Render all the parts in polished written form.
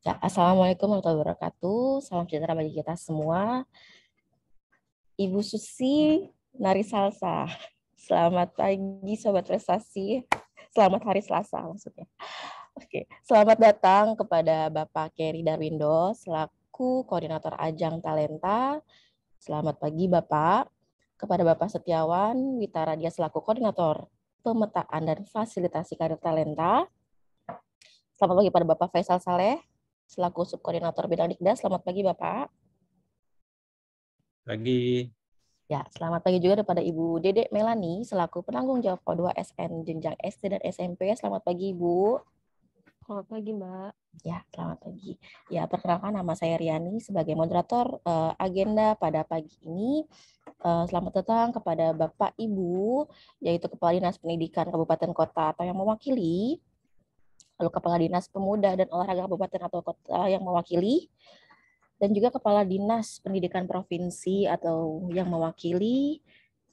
Ya, Assalamualaikum warahmatullahi wabarakatuh. Salam sejahtera bagi kita semua. Ibu Susi, Nari Salsa. Selamat pagi, Sobat Prestasi. Selamat hari Selasa maksudnya. Oke, selamat datang kepada Bapak Keri Darwindo selaku Koordinator Ajang Talenta. Selamat pagi Bapak. Kepada Bapak Setiawan Witaradia selaku Koordinator Pemetaan dan Fasilitasi Karir Talenta. Selamat pagi pada Bapak Faisal Saleh selaku Subkoordinator Bidang Dikdas. Selamat pagi Bapak. Pagi. Ya, selamat pagi juga kepada Ibu Dedek Melani selaku penanggung jawab O2SN jenjang SD dan SMP. Selamat pagi Ibu. Selamat pagi, Mbak. Ya, selamat pagi. Ya, perkenalkan nama saya Riani sebagai moderator agenda pada pagi ini. Selamat datang kepada Bapak Ibu, yaitu Kepala Dinas Pendidikan Kabupaten Kota atau yang mewakili, lalu Kepala Dinas Pemuda dan Olahraga Kabupaten atau Kota yang mewakili, dan juga Kepala Dinas Pendidikan Provinsi atau yang mewakili,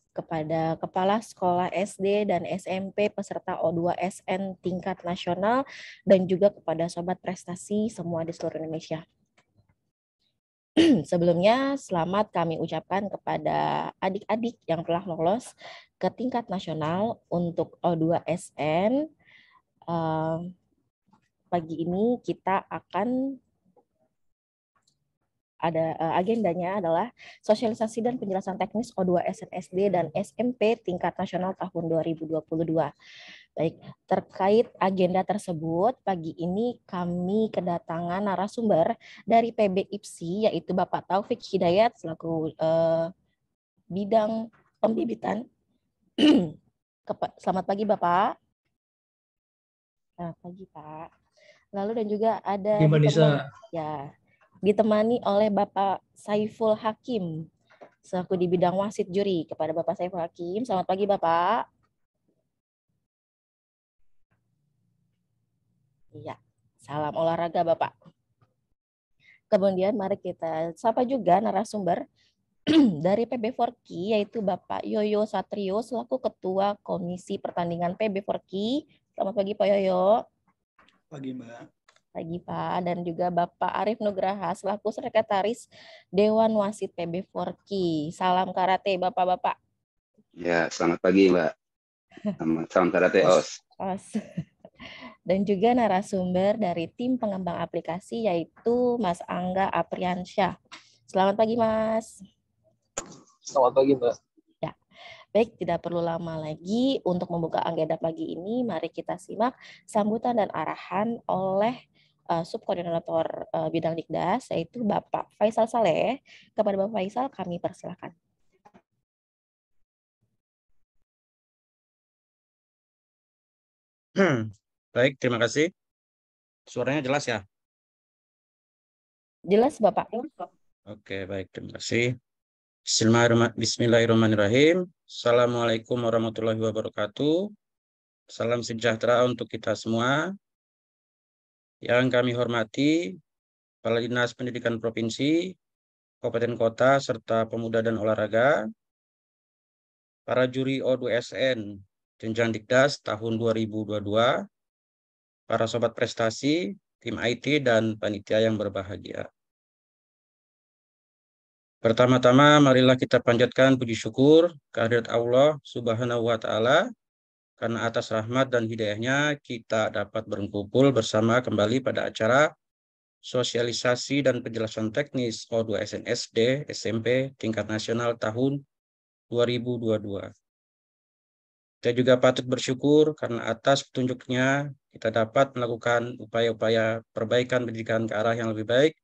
kepada Kepala Sekolah SD dan SMP peserta O2SN tingkat nasional, dan juga kepada Sobat Prestasi semua di seluruh Indonesia. Sebelumnya, selamat kami ucapkan kepada adik-adik yang telah lolos ke tingkat nasional untuk O2SN. Pagi ini kita akan agendanya adalah sosialisasi dan penjelasan teknis O2 SNSD dan SMP tingkat nasional tahun 2022. Baik, terkait agenda tersebut, pagi ini kami kedatangan narasumber dari PB IPSI, yaitu Bapak Taufik Hidayat selaku bidang pembibitan. Selamat pagi Bapak. Selamat pagi Pak. Lalu dan juga ada ditemani oleh Bapak Saiful Hakim selaku di bidang wasit juri. Kepada Bapak Saiful Hakim, selamat pagi Bapak. Iya, salam olahraga Bapak. Kemudian mari kita sapa juga narasumber dari PB Forki, yaitu Bapak Yoyo Satrio selaku Ketua Komisi Pertandingan PB Forki. Selamat pagi Pak Yoyo. Pagi Mbak. Pagi Pak. Dan juga Bapak Arif Nugraha selaku Sekretaris Dewan Wasit PB Forki. Salam karate Bapak-bapak. Ya, selamat pagi Mbak. Salam karate OS. Dan juga narasumber dari tim pengembang aplikasi yaitu Mas Angga Apriansyah. Selamat pagi Mas. Selamat pagi Mbak. Ya, baik, tidak perlu lama lagi untuk membuka agenda pagi ini. Mari kita simak sambutan dan arahan oleh Subkoordinator Bidang Dikdas yaitu Bapak Faisal Saleh. Kepada Bapak Faisal kami persilakan. Baik, terima kasih. Suaranya jelas ya? Jelas Bapak. Oke, baik, terima kasih. Bismillahirrahmanirrahim. Assalamualaikum warahmatullahi wabarakatuh. Salam sejahtera untuk kita semua. Yang kami hormati Kepala Dinas Pendidikan Provinsi, Kabupaten Kota, serta Pemuda dan Olahraga, para juri O2SN jenjang Dikdas tahun 2022, para sobat prestasi, tim IT, dan panitia yang berbahagia. Pertama-tama, marilah kita panjatkan puji syukur kehadirat Allah Subhanahu wa Ta'ala, karena atas rahmat dan hidayahnya kita dapat berkumpul bersama kembali pada acara sosialisasi dan penjelasan teknis O2SN SD SMP tingkat nasional tahun 2022. Kita juga patut bersyukur karena atas petunjuknya kita dapat melakukan upaya-upaya perbaikan pendidikan ke arah yang lebih baik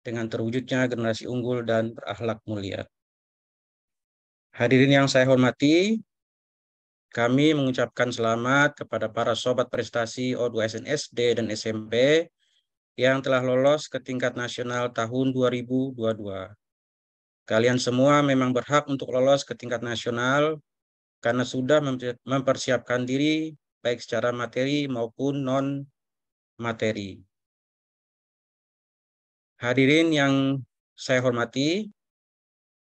dengan terwujudnya generasi unggul dan berakhlak mulia. Hadirin yang saya hormati, kami mengucapkan selamat kepada para sobat prestasi O2SN SD dan SMP yang telah lolos ke tingkat nasional tahun 2022. Kalian semua memang berhak untuk lolos ke tingkat nasional karena sudah mempersiapkan diri baik secara materi maupun non-materi. Hadirin yang saya hormati,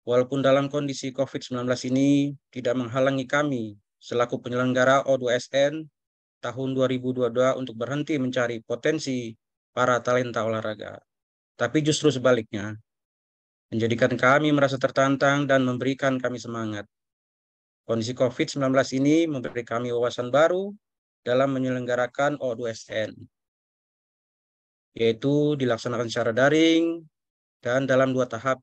walaupun dalam kondisi COVID-19 ini tidak menghalangi kami selaku penyelenggara O2SN tahun 2022 untuk berhenti mencari potensi para talenta olahraga. Tapi justru sebaliknya, menjadikan kami merasa tertantang dan memberikan kami semangat. Kondisi COVID-19 ini memberi kami wawasan baru dalam menyelenggarakan O2SN, yaitu dilaksanakan secara daring dan dalam 2 tahap.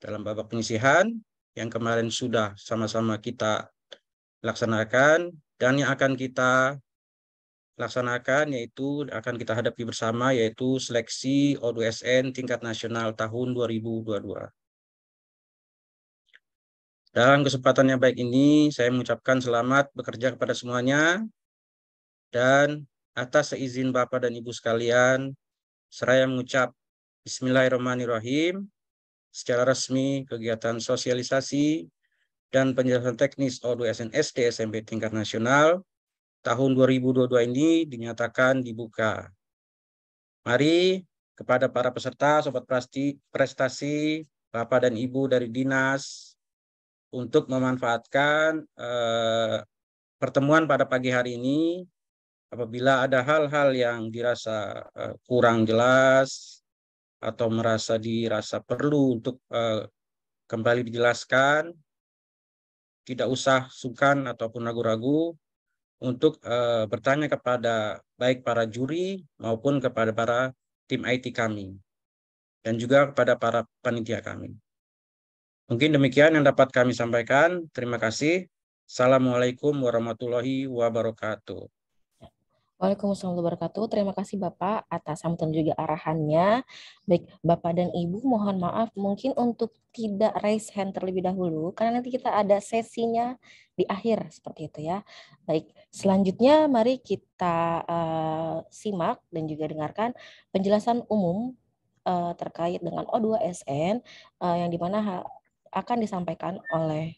Dalam babak penyisihan, yang kemarin sudah sama-sama kita laksanakan, dan yang akan kita laksanakan yaitu akan kita hadapi bersama, yaitu seleksi O2SN tingkat nasional tahun 2022. Dalam kesempatan yang baik ini, saya mengucapkan selamat bekerja kepada semuanya, dan atas seizin Bapak dan Ibu sekalian, saya mengucap Bismillahirrahmanirrahim. Secara resmi, kegiatan sosialisasi dan penjelasan teknis O2SN SD SMP tingkat nasional tahun 2022 ini dinyatakan dibuka. Mari kepada para peserta, sobat prestasi, Bapak dan Ibu dari Dinas, untuk memanfaatkan pertemuan pada pagi hari ini. Apabila ada hal-hal yang dirasa kurang jelas atau dirasa perlu untuk kembali dijelaskan, tidak usah sungkan ataupun ragu-ragu untuk bertanya kepada baik para juri maupun kepada para tim IT kami, dan juga kepada para panitia kami. Mungkin demikian yang dapat kami sampaikan. Terima kasih. Assalamualaikum warahmatullahi wabarakatuh. Waalaikumsalam warahmatullahi wabarakatuh. Terima kasih Bapak atas sambutan juga arahannya. Baik, Bapak dan Ibu, mohon maaf mungkin untuk tidak raise hand terlebih dahulu, karena nanti kita ada sesinya di akhir seperti itu ya. Baik, selanjutnya mari kita simak dan juga dengarkan penjelasan umum terkait dengan O2SN yang dimana akan disampaikan oleh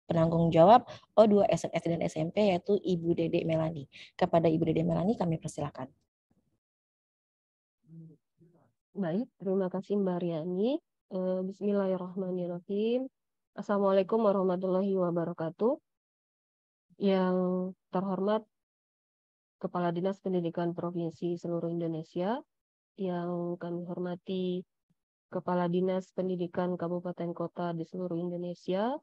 penanggung jawab O2SN SD dan SMP, yaitu Ibu Dede Melani. Kepada Ibu Dede Melani kami persilakan. Baik, terima kasih Mbak Riani. Bismillahirrahmanirrahim. Assalamualaikum warahmatullahi wabarakatuh. Yang terhormat Kepala Dinas Pendidikan Provinsi seluruh Indonesia, yang kami hormati Kepala Dinas Pendidikan Kabupaten Kota di seluruh Indonesia,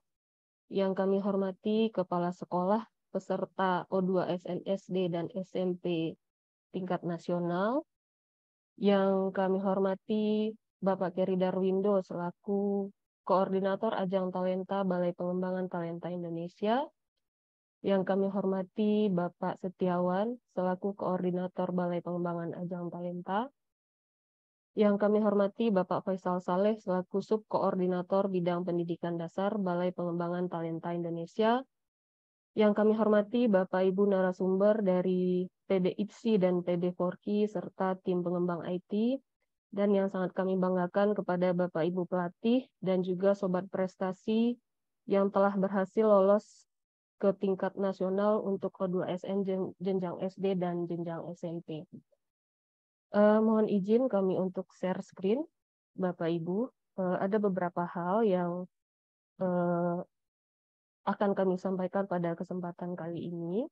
yang kami hormati Kepala Sekolah peserta O2SN SD dan SMP tingkat nasional, yang kami hormati Bapak Keri Darwindo selaku Koordinator Ajang Talenta Balai Pengembangan Talenta Indonesia, yang kami hormati Bapak Setiawan selaku Koordinator Balai Pengembangan Ajang Talenta, yang kami hormati Bapak Faisal Saleh selaku Subkoordinator Bidang Pendidikan Dasar Balai Pengembangan Talenta Indonesia, yang kami hormati Bapak Ibu narasumber dari PB IPSI dan PB Forki serta tim pengembang IT, dan yang sangat kami banggakan kepada Bapak Ibu pelatih dan juga sobat prestasi yang telah berhasil lolos ke tingkat nasional untuk O2SN jenjang SD dan jenjang SMP. Mohon izin kami untuk share screen, Bapak Ibu. Ada beberapa hal yang akan kami sampaikan pada kesempatan kali ini.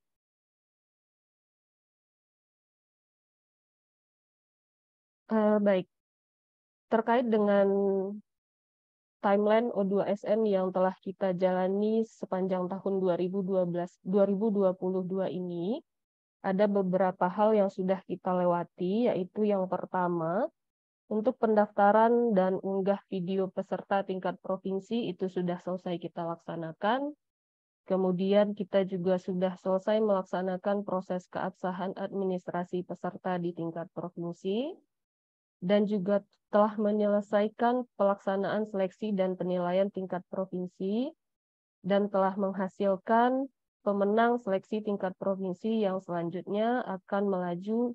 Baik, terkait dengan timeline O2SN yang telah kita jalani sepanjang tahun 2022 ini, ada beberapa hal yang sudah kita lewati, yaitu yang pertama, untuk pendaftaran dan unggah video peserta tingkat provinsi itu sudah selesai kita laksanakan. Kemudian kita juga sudah selesai melaksanakan proses keabsahan administrasi peserta di tingkat provinsi, dan juga telah menyelesaikan pelaksanaan seleksi dan penilaian tingkat provinsi, dan telah menghasilkan pemenang seleksi tingkat provinsi yang selanjutnya akan melaju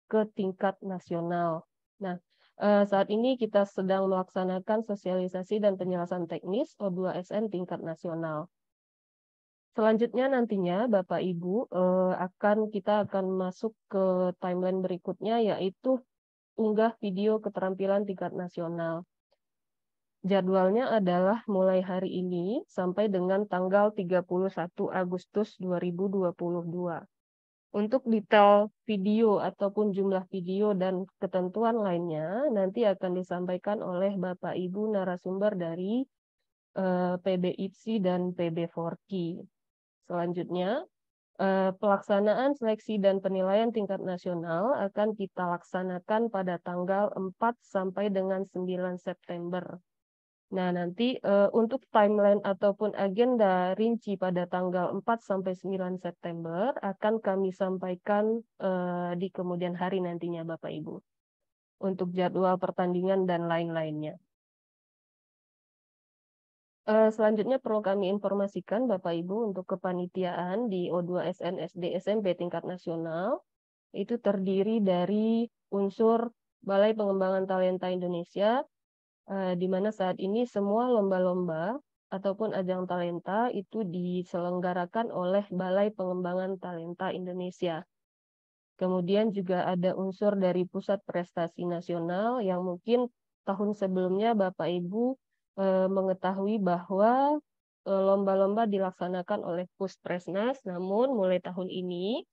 ke tingkat nasional. Nah, saat ini kita sedang melaksanakan sosialisasi dan penjelasan teknis O2SN tingkat nasional. Selanjutnya nantinya Bapak Ibu kita akan masuk ke timeline berikutnya, yaitu unggah video keterampilan tingkat nasional. Jadwalnya adalah mulai hari ini sampai dengan tanggal 31 Agustus 2022. Untuk detail video ataupun jumlah video dan ketentuan lainnya nanti akan disampaikan oleh Bapak Ibu narasumber dari PB-IPSI dan PB4Ki. Selanjutnya, pelaksanaan seleksi dan penilaian tingkat nasional akan kita laksanakan pada tanggal 4 sampai dengan 9 September. Nah, nanti untuk timeline ataupun agenda rinci pada tanggal 4 sampai 9 September akan kami sampaikan di kemudian hari nantinya Bapak Ibu. Untuk jadwal pertandingan dan lain-lainnya. Selanjutnya perlu kami informasikan Bapak Ibu untuk kepanitiaan di O2 SN SD SMP tingkat nasional itu terdiri dari unsur Balai Pengembangan Talenta Indonesia, di mana saat ini semua lomba-lomba ataupun ajang talenta itu diselenggarakan oleh Balai Pengembangan Talenta Indonesia. Kemudian juga ada unsur dari Pusat Prestasi Nasional yang mungkin tahun sebelumnya Bapak Ibu mengetahui bahwa lomba-lomba dilaksanakan oleh Puspresnas, namun mulai tahun ini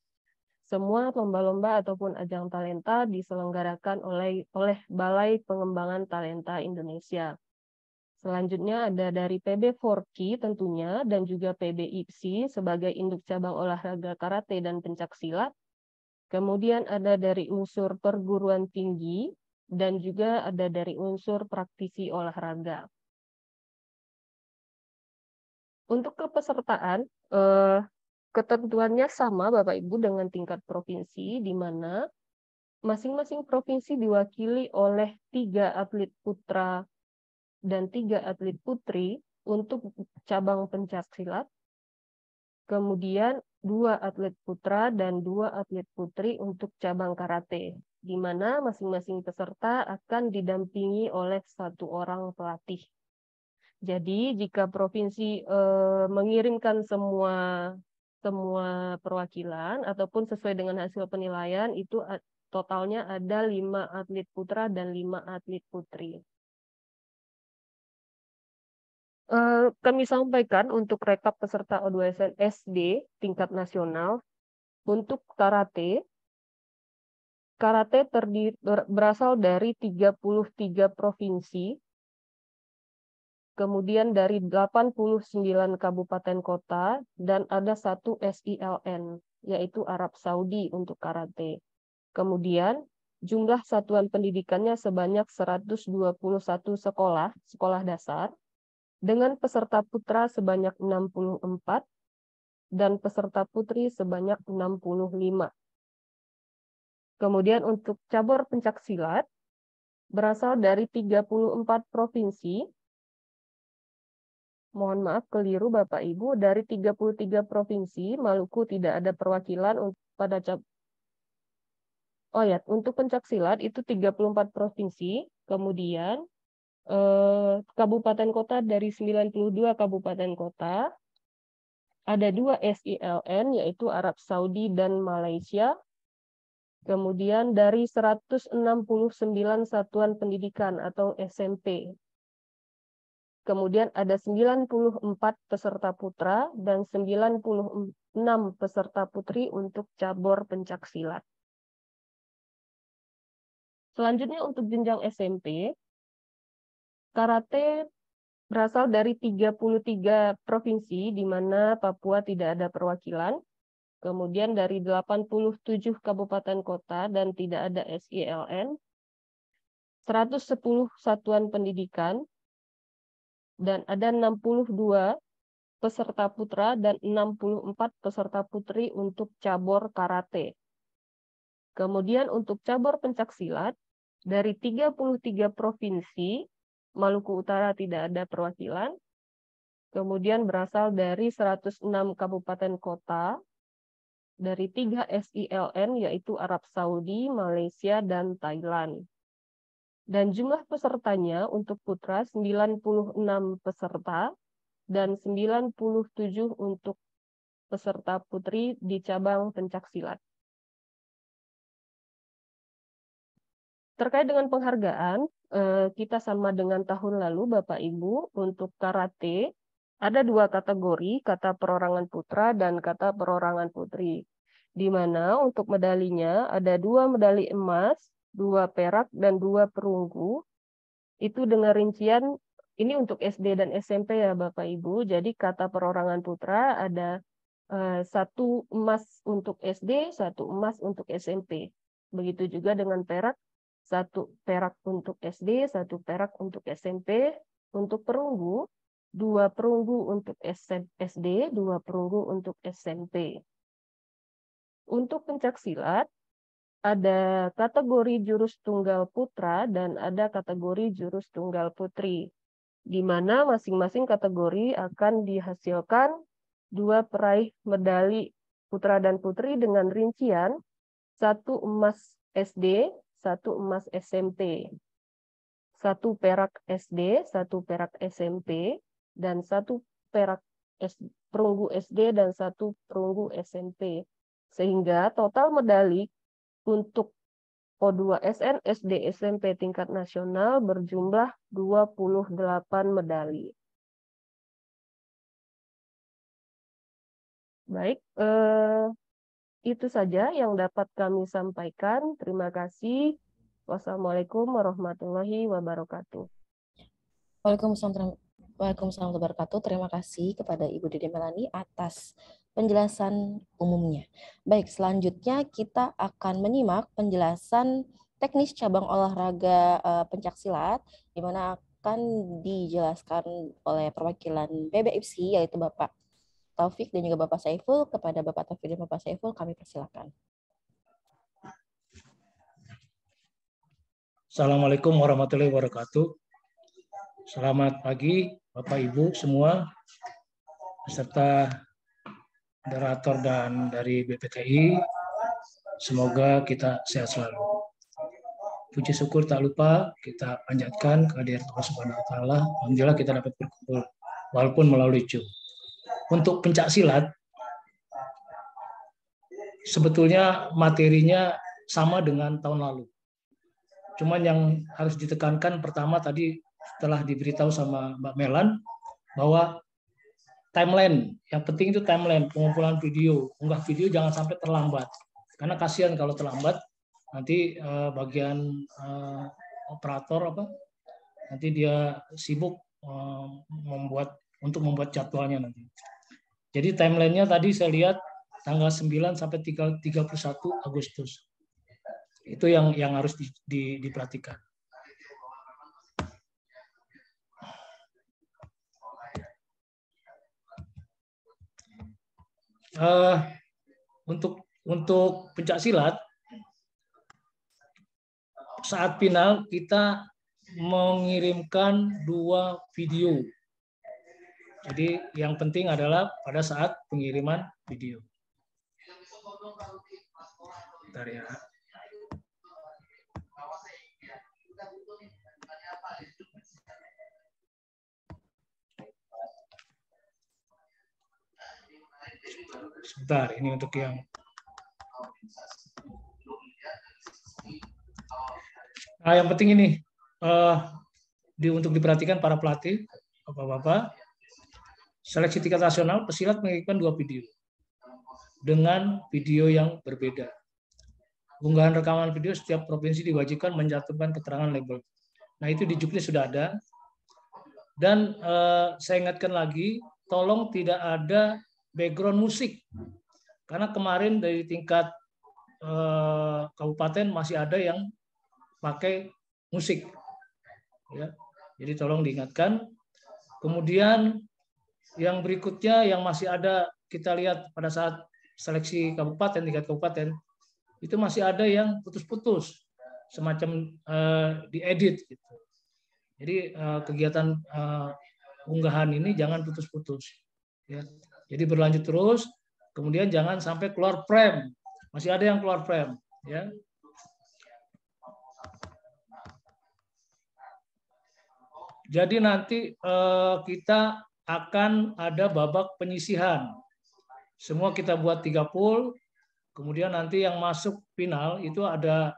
semua lomba-lomba ataupun ajang talenta diselenggarakan oleh Balai Pengembangan Talenta Indonesia. Selanjutnya ada dari PB4Ki tentunya dan juga PB-IPSI sebagai induk cabang olahraga karate dan pencaksilat. Kemudian ada dari unsur perguruan tinggi dan juga ada dari unsur praktisi olahraga. Untuk kepesertaan, ketentuannya sama Bapak Ibu dengan tingkat provinsi, di mana masing-masing provinsi diwakili oleh 3 atlet putra dan 3 atlet putri untuk cabang pencaksilat, kemudian 2 atlet putra dan 2 atlet putri untuk cabang karate, di mana masing-masing peserta akan didampingi oleh 1 orang pelatih. Jadi jika provinsi mengirimkan semua perwakilan ataupun sesuai dengan hasil penilaian itu totalnya ada 5 atlet putra dan 5 atlet putri. Kami sampaikan untuk rekap peserta O2SN SD tingkat nasional untuk karate berasal dari 33 provinsi. Kemudian dari 89 kabupaten kota, dan ada 1 SILN, yaitu Arab Saudi untuk karate. Kemudian, jumlah satuan pendidikannya sebanyak 121 sekolah dasar, dengan peserta putra sebanyak 64, dan peserta putri sebanyak 65. Kemudian untuk cabur pencaksilat, berasal dari 34 provinsi. Mohon maaf keliru Bapak Ibu, dari 33 provinsi Maluku tidak ada perwakilan pada untuk pencaksilat itu 34 provinsi, kemudian kabupaten kota dari 92 kabupaten kota, ada 2 SILN yaitu Arab Saudi dan Malaysia, kemudian dari 169 satuan pendidikan atau SMP. Kemudian ada 94 peserta putra dan 96 peserta putri untuk cabur pencaksilat. Selanjutnya untuk jenjang SMP, karate berasal dari 33 provinsi di mana Papua tidak ada perwakilan. Kemudian dari 87 kabupaten kota dan tidak ada SILN. 110 satuan pendidikan, dan ada 62 peserta putra dan 64 peserta putri untuk cabur karate. Kemudian untuk cabur pencaksilat, dari 33 provinsi, Maluku Utara tidak ada perwakilan, kemudian berasal dari 106 kabupaten kota, dari 3 SILN yaitu Arab Saudi, Malaysia, dan Thailand. Dan jumlah pesertanya untuk putra 96 peserta dan 97 untuk peserta putri di cabang pencaksilat. Terkait dengan penghargaan, kita sama dengan tahun lalu Bapak Ibu, untuk karate ada 2 kategori, kata perorangan putra dan kata perorangan putri. di mana untuk medalinya ada 2 medali emas, 2 perak, dan 2 perunggu. Itu dengan rincian, ini untuk SD dan SMP ya Bapak Ibu, jadi kata perorangan putra ada 1 emas untuk SD, 1 emas untuk SMP. Begitu juga dengan perak, 1 perak untuk SD, 1 perak untuk SMP. Untuk perunggu, 2 perunggu untuk SD, 2 perunggu untuk SMP. Untuk pencaksilat, ada kategori jurus tunggal putra dan ada kategori jurus tunggal putri, di mana masing-masing kategori akan dihasilkan 2 peraih medali putra dan putri dengan rincian 1 emas SD, 1 emas SMP, 1 perak SD, 1 perak SMP, dan 1 perak perunggu SD dan 1 perunggu SMP. Sehingga total medali untuk O2SN SD SMP tingkat nasional berjumlah 28 medali. Baik, itu saja yang dapat kami sampaikan. Terima kasih. Wassalamualaikum warahmatullahi wabarakatuh. Waalaikumsalam warahmatullahi wabarakatuh. Terima kasih kepada Ibu Dede Melani atas penjelasan umumnya. Baik, selanjutnya kita akan menyimak penjelasan teknis cabang olahraga pencaksilat, di mana akan dijelaskan oleh perwakilan PBIPSI, yaitu Bapak Taufik dan juga Bapak Saiful. Kepada Bapak Taufik dan Bapak Saiful, kami persilakan. Assalamualaikum warahmatullahi wabarakatuh. Selamat pagi Bapak Ibu semua, beserta moderator dan dari BPTI. Semoga kita sehat selalu. Puji syukur tak lupa kita panjatkan kehadirat Allah Subhanahu wa taala. Alhamdulillah kita dapat berkumpul walaupun melalui Zoom. Untuk pencak silat, sebetulnya materinya sama dengan tahun lalu. Cuman yang harus ditekankan pertama tadi setelah diberitahu sama Mbak Melan bahwa timeline, yang penting itu timeline, pengumpulan video, unggah video jangan sampai terlambat. Karena kasihan kalau terlambat, nanti bagian operator nanti dia sibuk untuk membuat jadwalnya nanti. Jadi timelinenya tadi saya lihat tanggal 9 sampai 31 Agustus. Itu yang harus diperhatikan. Untuk pencak silat, saat final kita mengirimkan 2 video. Jadi yang penting adalah pada saat pengiriman video. Bentar ya. Sebentar, ini untuk yang yang penting ini untuk diperhatikan para pelatih, bapak-bapak. Seleksi tingkat nasional pesilat mengirimkan 2 video dengan video yang berbeda. Unggahan rekaman video setiap provinsi diwajibkan mencantumkan keterangan label. Nah, itu di Juknis sudah ada. Dan saya ingatkan lagi, tolong tidak ada background musik. Karena kemarin dari tingkat kabupaten masih ada yang pakai musik. Ya. Jadi tolong diingatkan. Kemudian yang berikutnya yang masih ada, kita lihat pada saat seleksi kabupaten, tingkat kabupaten, itu masih ada yang putus-putus, semacam diedit. Gitu. Jadi kegiatan unggahan ini jangan putus-putus. Ya. Jadi berlanjut terus, kemudian jangan sampai keluar frame. Masih ada yang keluar frame. Ya. Jadi nanti kita akan ada babak penyisihan. Semua kita buat 3 pool, kemudian nanti yang masuk final itu ada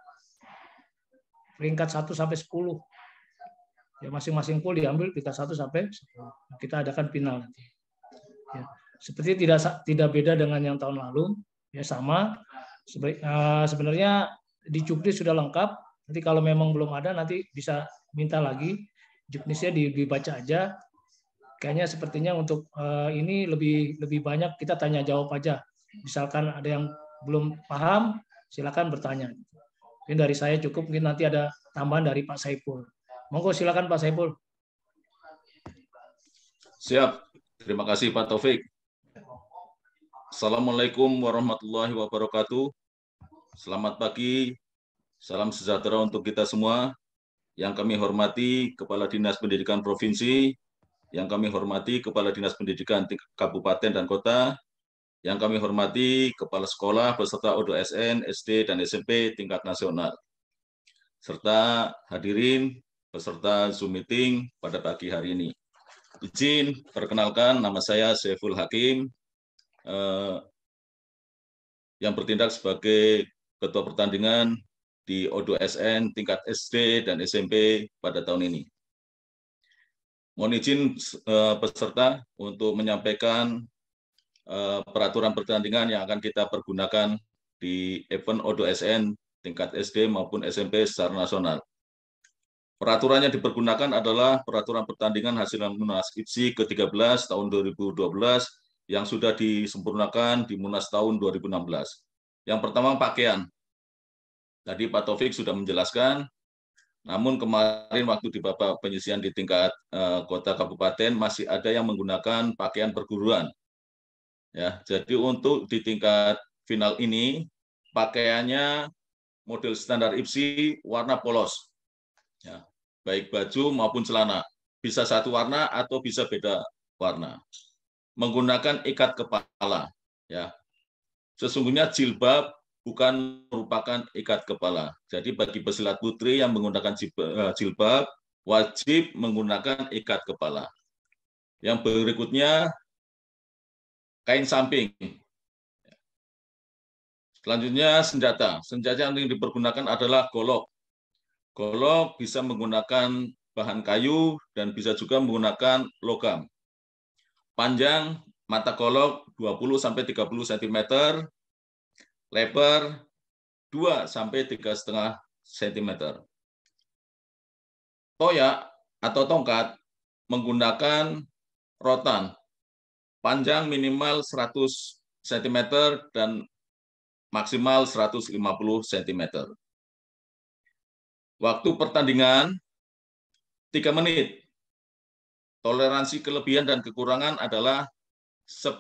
peringkat 1 sampai 10. Ya, masing-masing pool diambil peringkat 1 sampai 10. Kita adakan final nanti. Ya. Seperti tidak beda dengan yang tahun lalu, ya sama. Sebenarnya di Juknis sudah lengkap. Nanti kalau memang belum ada, nanti bisa minta lagi. Juknisnya dibaca aja. Kayaknya sepertinya untuk ini lebih banyak kita tanya jawab aja. Misalkan ada yang belum paham, silakan bertanya. Mungkin dari saya cukup, mungkin nanti ada tambahan dari Pak Saiful. Monggo silakan Pak Saiful. Siap. Terima kasih Pak Taufik. Assalamualaikum warahmatullahi wabarakatuh. Selamat pagi, salam sejahtera untuk kita semua. Yang kami hormati Kepala Dinas Pendidikan Provinsi, yang kami hormati Kepala Dinas Pendidikan Kabupaten dan Kota, yang kami hormati Kepala Sekolah beserta ODSN, SD, dan SMP tingkat nasional, serta hadirin peserta Zoom meeting pada pagi hari ini. Izin perkenalkan, nama saya Saiful Hakim, yang bertindak sebagai Ketua Pertandingan di ODSN tingkat SD dan SMP pada tahun ini. Mohon izin peserta untuk menyampaikan peraturan pertandingan yang akan kita pergunakan di event ODSN tingkat SD maupun SMP secara nasional. Peraturan yang dipergunakan adalah peraturan pertandingan hasil Munas IPSI ke-13 tahun 2012 yang sudah disempurnakan di Munas tahun 2016. Yang pertama pakaian. Tadi Pak Taufik sudah menjelaskan, namun kemarin waktu di Bapak penyisian di tingkat kota kabupaten masih ada yang menggunakan pakaian perguruan. Ya, jadi untuk di tingkat final ini pakaiannya model standar IPSI warna polos. Ya, baik baju maupun celana, bisa satu warna atau bisa beda warna. Menggunakan ikat kepala, ya. Sesungguhnya jilbab bukan merupakan ikat kepala. Jadi bagi pesilat putri yang menggunakan jilbab wajib menggunakan ikat kepala. Yang berikutnya kain samping. Selanjutnya senjata. Senjata yang dipergunakan adalah golok. Golok bisa menggunakan bahan kayu dan bisa juga menggunakan logam. Panjang mata golok 20-30 cm, lebar 2-3,5 cm. Toyak atau tongkat menggunakan rotan, panjang minimal 100 cm dan maksimal 150 cm. Waktu pertandingan 3 menit. Toleransi kelebihan dan kekurangan adalah 10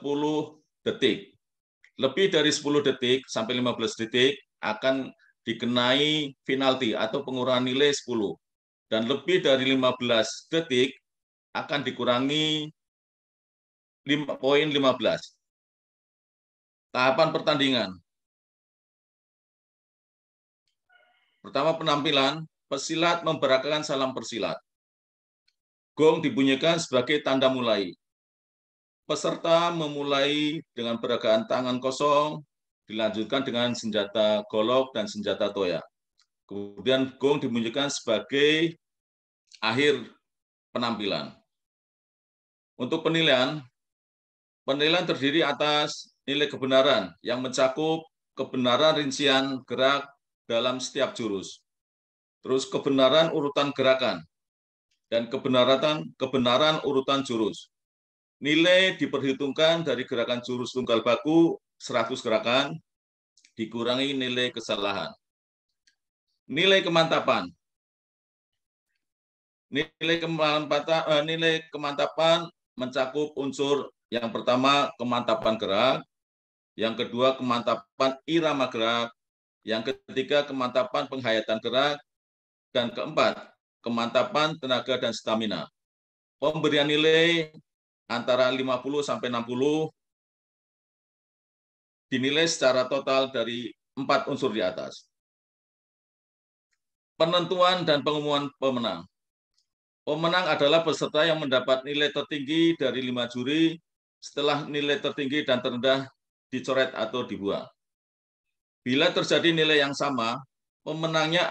detik. Lebih dari 10 detik sampai 15 detik akan dikenai penalti atau pengurangan nilai 10. Dan lebih dari 15 detik akan dikurangi poin 15. Tahapan pertandingan. Pertama penampilan, pesilat memberakan salam persilat. Gong dibunyikan sebagai tanda mulai. Peserta memulai dengan peragaan tangan kosong, dilanjutkan dengan senjata golok dan senjata toya. Kemudian gong dibunyikan sebagai akhir penampilan. Untuk penilaian terdiri atas nilai kebenaran yang mencakup kebenaran rincian gerak dalam setiap jurus. Terus kebenaran urutan gerakan dan kebenaran urutan jurus. Nilai diperhitungkan dari gerakan jurus tunggal baku 100 gerakan dikurangi nilai kesalahan. Nilai kemantapan. Nilai kemantapan mencakup unsur yang pertama kemantapan gerak, yang kedua kemantapan irama gerak, yang ketiga kemantapan penghayatan gerak, dan keempat kemantapan tenaga dan stamina. Pemberian nilai antara 50 sampai 60 dinilai secara total dari 4 unsur di atas. Penentuan dan pengumuman pemenang. Pemenang adalah peserta yang mendapat nilai tertinggi dari 5 juri setelah nilai tertinggi dan terendah dicoret atau dibuang. Bila terjadi nilai yang sama, pemenangnya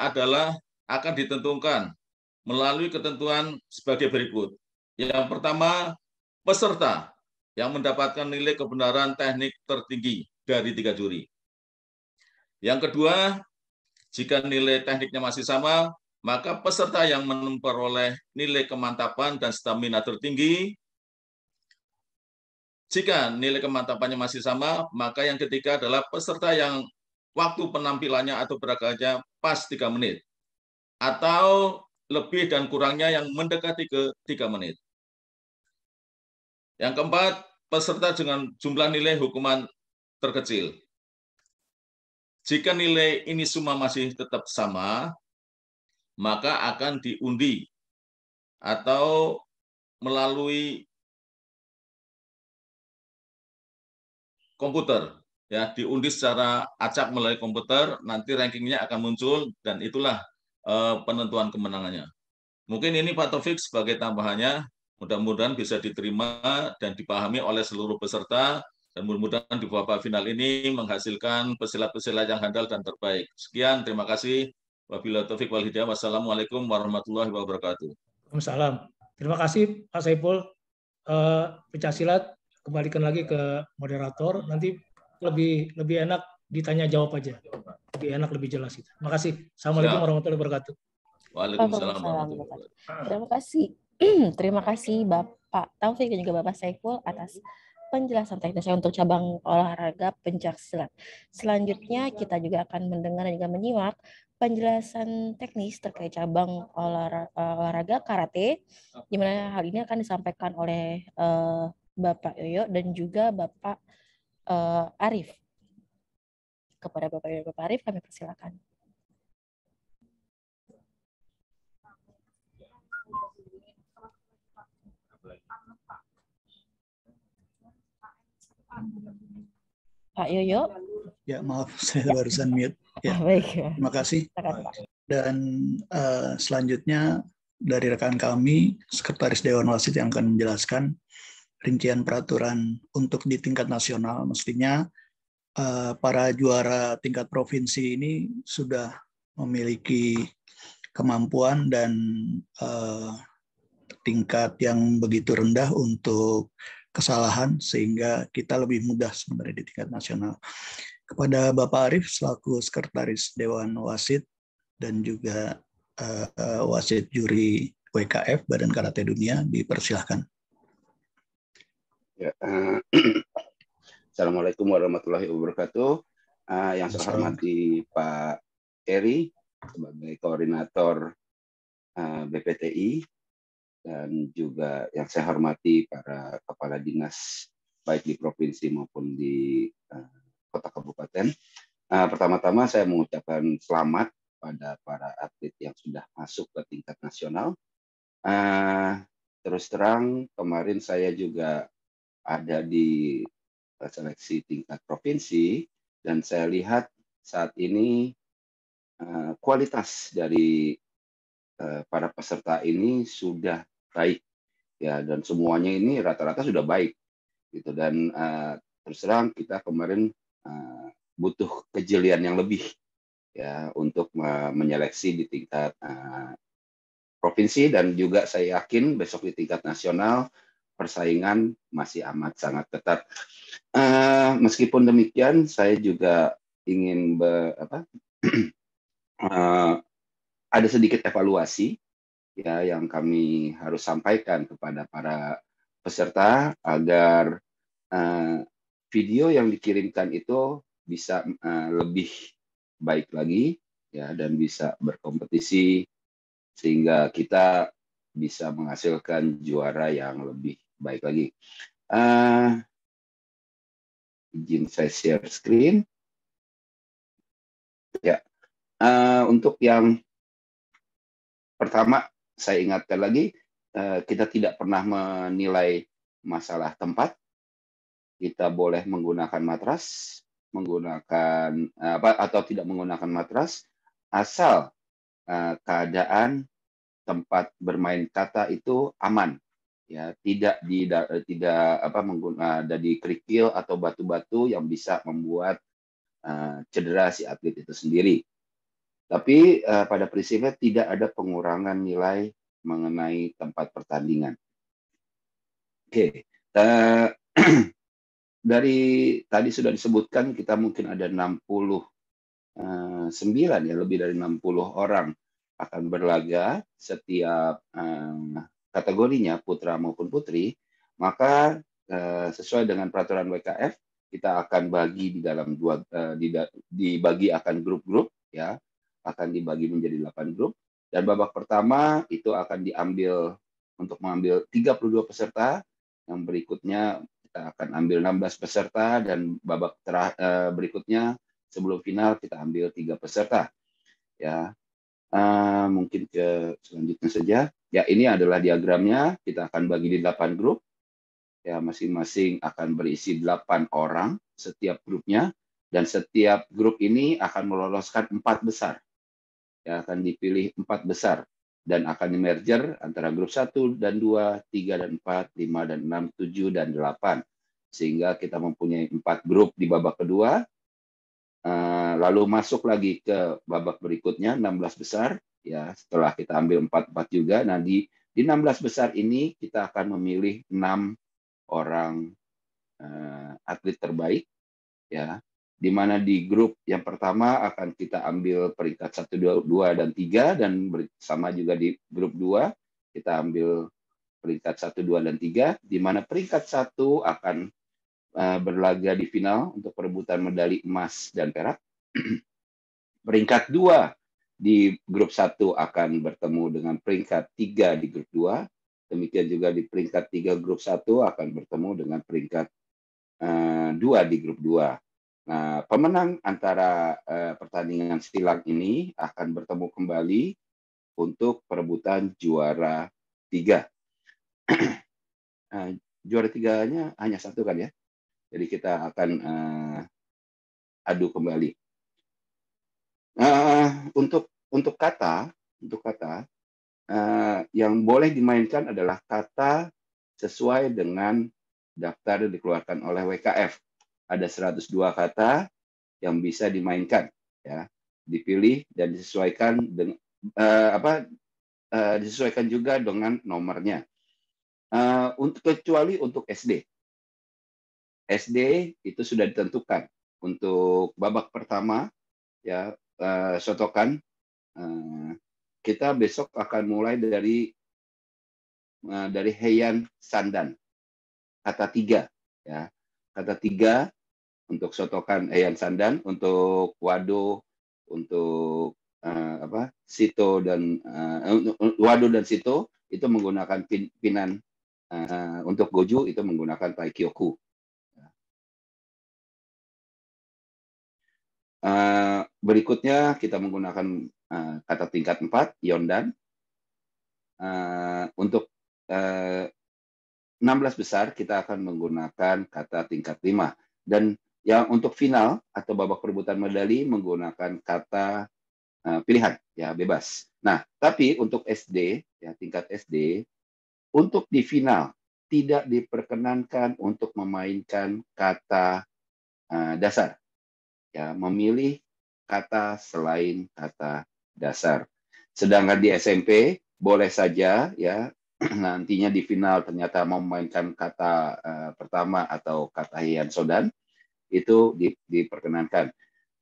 akan ditentukan melalui ketentuan sebagai berikut. Yang pertama, peserta yang mendapatkan nilai kebenaran teknik tertinggi dari 3 juri. Yang kedua, jika nilai tekniknya masih sama, maka peserta yang memperoleh nilai kemantapan dan stamina tertinggi. Jika nilai kemantapannya masih sama, maka yang ketiga adalah peserta yang waktu penampilannya atau beraganya pas 3 menit. Atau lebih dan kurangnya yang mendekati ke 3 menit. Yang keempat, peserta dengan jumlah nilai hukuman terkecil. Jika nilai ini semua masih tetap sama, maka akan diundi atau melalui komputer. Ya, diundi secara acak melalui komputer, nanti rankingnya akan muncul, dan itulah penentuan kemenangannya. Mungkin ini Pak Taufik sebagai tambahannya, mudah-mudahan bisa diterima dan dipahami oleh seluruh peserta, dan mudah-mudahan di babak final ini menghasilkan pesilat-pesilat yang handal dan terbaik. Sekian, terima kasih. Wabillahi taufiq wal hidayah. Wassalamualaikum warahmatullahi wabarakatuh. Waalaikumsalam. Terima kasih Pak Saiful. Pencaksilat kembalikan lagi ke moderator. Nanti lebih enak ditanya jawab aja. Lebih enak, lebih jelas itu. Terima kasih. Assalamualaikum warahmatullahi wabarakatuh. Waalaikumsalam warahmatullahi wabarakatuh. Terima kasih. Terima kasih Bapak Taufik dan juga Bapak Saiful atas penjelasan teknisnya untuk cabang olahraga pencaksilat. Selanjutnya kita juga akan mendengar dan juga menyimak penjelasan teknis terkait cabang olahraga karate, di mana hal ini akan disampaikan oleh Bapak Yoyo dan juga Bapak Arif. Kepada Bapak Yoyo dan Bapak Arif kami persilakan. Pak Yoyo. Ya, maaf, saya barusan mute. Ya, baik. Terima kasih. Dan selanjutnya dari rekan kami, Sekretaris Dewan Wasit yang akan menjelaskan rincian peraturan untuk di tingkat nasional. Mestinya para juara tingkat provinsi ini sudah memiliki kemampuan dan tingkat yang begitu rendah untuk kesalahan, sehingga kita lebih mudah sebenarnya di tingkat nasional. Kepada Bapak Arif selaku Sekretaris Dewan Wasit dan juga wasit juri WKF Badan Karate Dunia, dipersilahkan. Ya, Assalamualaikum warahmatullahi wabarakatuh. Yang saya hormati Pak Eri sebagai koordinator BPTI, dan juga yang saya hormati para kepala dinas baik di provinsi maupun di kota kabupaten. Pertama-tama saya mengucapkan selamat pada para atlet yang sudah masuk ke tingkat nasional. Terus terang kemarin saya juga ada di seleksi tingkat provinsi, dan saya lihat saat ini kualitas dari para peserta ini sudah baik, ya, dan semuanya ini rata-rata sudah baik gitu. Dan terus terang kita kemarin butuh kejelian yang lebih, ya, untuk menyeleksi di tingkat provinsi, dan juga saya yakin besok di tingkat nasional persaingan masih amat sangat ketat. Meskipun demikian, saya juga ingin ada sedikit evaluasi, ya, yang kami harus sampaikan kepada para peserta agar video yang dikirimkan itu bisa lebih baik lagi, ya, dan bisa berkompetisi sehingga kita bisa menghasilkan juara yang lebih baik lagi. Izin saya share screen. Ya, untuk yang pertama, saya ingatkan lagi, kita tidak pernah menilai masalah tempat. Kita boleh menggunakan matras, atau tidak menggunakan matras, asal keadaan tempat bermain kata itu aman, ya, tidak di kerikil atau batu-batu yang bisa membuat cedera si atlet itu sendiri. Tapi pada prinsipnya tidak ada pengurangan nilai mengenai tempat pertandingan. Oke, dari tadi sudah disebutkan kita mungkin ada 60 9 ya, lebih dari 60 orang akan berlaga setiap kategorinya, putra maupun putri, maka sesuai dengan peraturan WKF kita akan bagi di dalam dibagi akan grup-grup ya, akan dibagi menjadi 8 grup, dan babak pertama itu akan diambil untuk mengambil 32 peserta, yang berikutnya kita akan ambil 16 peserta, dan babak berikutnya sebelum final kita ambil 3 peserta ya. Mungkin ke selanjutnya saja. Ya, ini adalah diagramnya. Kita akan bagi di 8 grup. Ya, masing-masing akan berisi 8 orang setiap grupnya, dan setiap grup ini akan meloloskan 4 besar. Ya, akan dipilih 4 besar dan akan di-merger antara grup 1 dan 2, 3 dan 4, 5 dan 6, 7 dan 8. Sehingga kita mempunyai 4 grup di babak kedua. Lalu masuk lagi ke babak berikutnya 16 besar ya, setelah kita ambil 4 juga. Nah, di 16 besar ini kita akan memilih 6 orang atlet terbaik ya, di mana di grup yang pertama akan kita ambil peringkat 1, 2 dan 3, dan bersama juga di grup 2 kita ambil peringkat 1, 2 dan 3, di mana peringkat 1 akan berlaga di final untuk perebutan medali emas dan perak. Peringkat 2 di grup 1 akan bertemu dengan peringkat 3 di grup 2. Demikian juga di peringkat 3 grup 1 akan bertemu dengan peringkat 2 di grup 2. Nah, pemenang antara pertandingan silang ini akan bertemu kembali untuk perebutan juara 3. Juara 3-nya hanya 1 kan ya? Jadi kita akan adu kembali. Untuk kata yang boleh dimainkan adalah kata sesuai dengan daftar yang dikeluarkan oleh WKF. Ada 102 kata yang bisa dimainkan, ya, dipilih dan disesuaikan dengan disesuaikan juga dengan nomornya. Kecuali untuk SD. SD itu sudah ditentukan untuk babak pertama ya, sotokan kita besok akan mulai dari Heian Sandan, kata 3 ya, kata 3 untuk sotokan Heian Sandan, untuk Wado, untuk Sito dan Wado dan Sito itu menggunakan pinan, untuk Goju itu menggunakan Taikyoku. Berikutnya kita menggunakan kata tingkat 4, Yondan. Untuk 16 besar kita akan menggunakan kata tingkat 5. Dan yang untuk final atau babak perebutan medali menggunakan kata pilihan, ya, bebas. Nah, tapi untuk SD, ya, tingkat SD, untuk di final tidak diperkenankan untuk memainkan kata dasar. Ya, memilih kata selain kata dasar. Sedangkan di SMP boleh saja ya, nantinya di final ternyata mau memainkan kata pertama atau kata Heian Sodan, itu diperkenankan.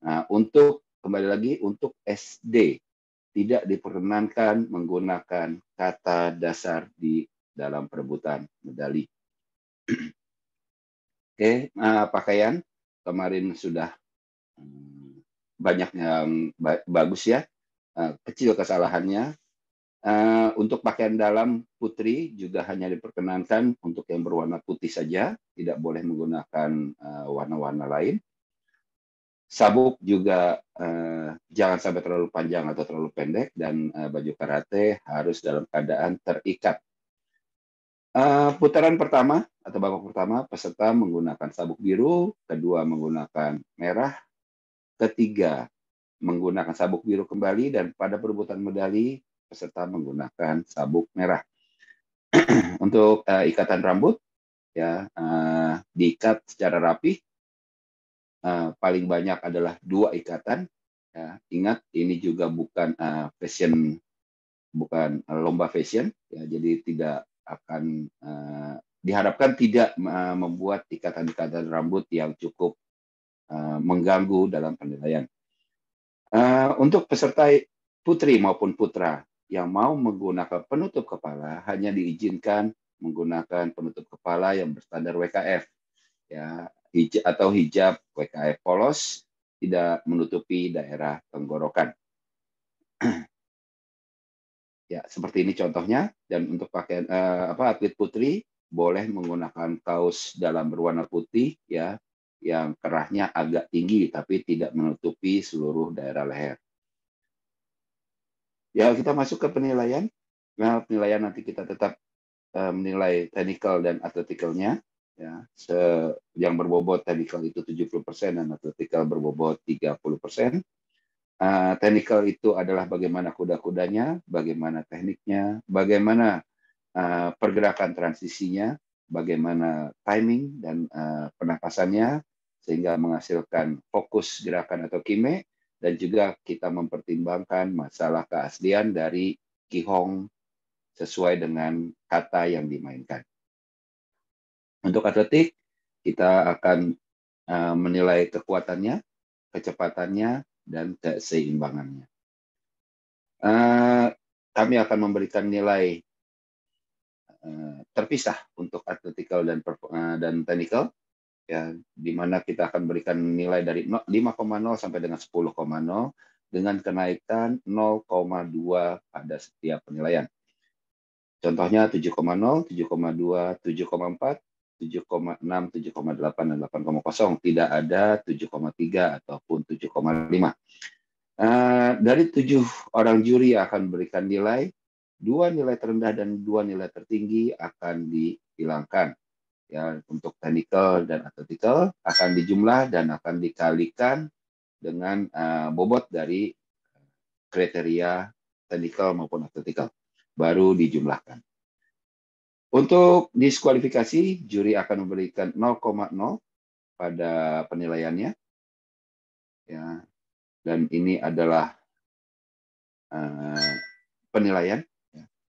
Nah, untuk kembali lagi untuk SD tidak diperkenankan menggunakan kata dasar di dalam perebutan medali. Oke, pakaian kemarin sudah banyak yang bagus ya, kecil kesalahannya. Untuk pakaian dalam putri juga hanya diperkenankan untuk yang berwarna putih saja, tidak boleh menggunakan warna-warna lain. Sabuk juga jangan sampai terlalu panjang atau terlalu pendek, dan baju karate harus dalam keadaan terikat. Putaran pertama atau babak pertama peserta menggunakan sabuk biru, kedua menggunakan merah, ketiga menggunakan sabuk biru kembali, dan pada perebutan medali peserta menggunakan sabuk merah. Untuk ikatan rambut ya, diikat secara rapi. Paling banyak adalah 2 ikatan. Ya, ingat ini juga bukan fashion, bukan lomba fashion ya, jadi tidak akan diharapkan tidak membuat ikatan-ikatan rambut yang cukup mengganggu dalam penilaian. Untuk peserta putri maupun putra yang mau menggunakan penutup kepala hanya diizinkan menggunakan penutup kepala yang berstandar WKF, ya, atau hijab WKF polos, tidak menutupi daerah tenggorokan. Ya, seperti ini contohnya. Dan untuk pakaian atlet putri boleh menggunakan kaos dalam berwarna putih, ya, yang kerahnya agak tinggi tapi tidak menutupi seluruh daerah leher. Ya, kita masuk ke penilaian. Nah, penilaian nanti kita tetap menilai technical dan atleticalnya. Ya, yang berbobot technical itu 70% dan atletikal berbobot 30%. Technical itu adalah bagaimana kuda-kudanya, bagaimana tekniknya, bagaimana pergerakan transisinya, bagaimana timing dan penapasannya, sehingga menghasilkan fokus gerakan atau kime, dan juga kita mempertimbangkan masalah keaslian dari Qigong sesuai dengan kata yang dimainkan. Untuk atletik, kita akan menilai kekuatannya, kecepatannya, dan keseimbangannya. Kami akan memberikan nilai terpisah untuk atletikal dan technical, ya, di mana kita akan berikan nilai dari 5,0 sampai dengan 10,0 dengan kenaikan 0,2 pada setiap penilaian. Contohnya 7,0, 7,2, 7,4, 7,6, 7,8, dan 8,0. Tidak ada 7,3 ataupun 7,5. Dari 7 orang juri yang akan berikan nilai, 2 nilai terendah dan 2 nilai tertinggi akan dihilangkan. Ya, untuk technical dan atletikal akan dijumlah dan akan dikalikan dengan bobot dari kriteria technical maupun atletikal, baru dijumlahkan. Untuk diskualifikasi, juri akan memberikan 0,0 pada penilaiannya. Ya, dan ini adalah penilaian.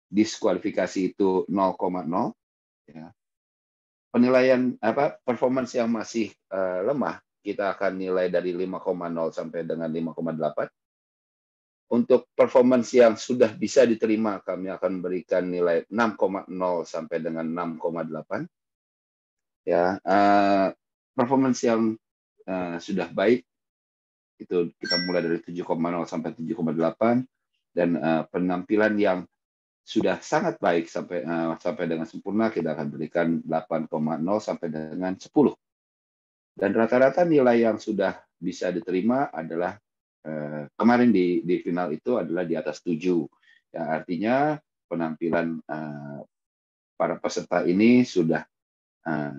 Diskualifikasi itu 0,0. Ya. Penilaian performance yang masih lemah, kita akan nilai dari 5,0 sampai dengan 5,8. Untuk performance yang sudah bisa diterima, kami akan berikan nilai 6,0 sampai dengan 6,8. Ya, performance yang sudah baik itu kita mulai dari 7,0 sampai 7,8, dan penampilan yang sudah sangat baik sampai dengan sempurna kita akan berikan 8,0 sampai dengan 10. Dan rata-rata nilai yang sudah bisa diterima adalah kemarin di final itu adalah di atas 7. Ya, artinya penampilan para peserta ini sudah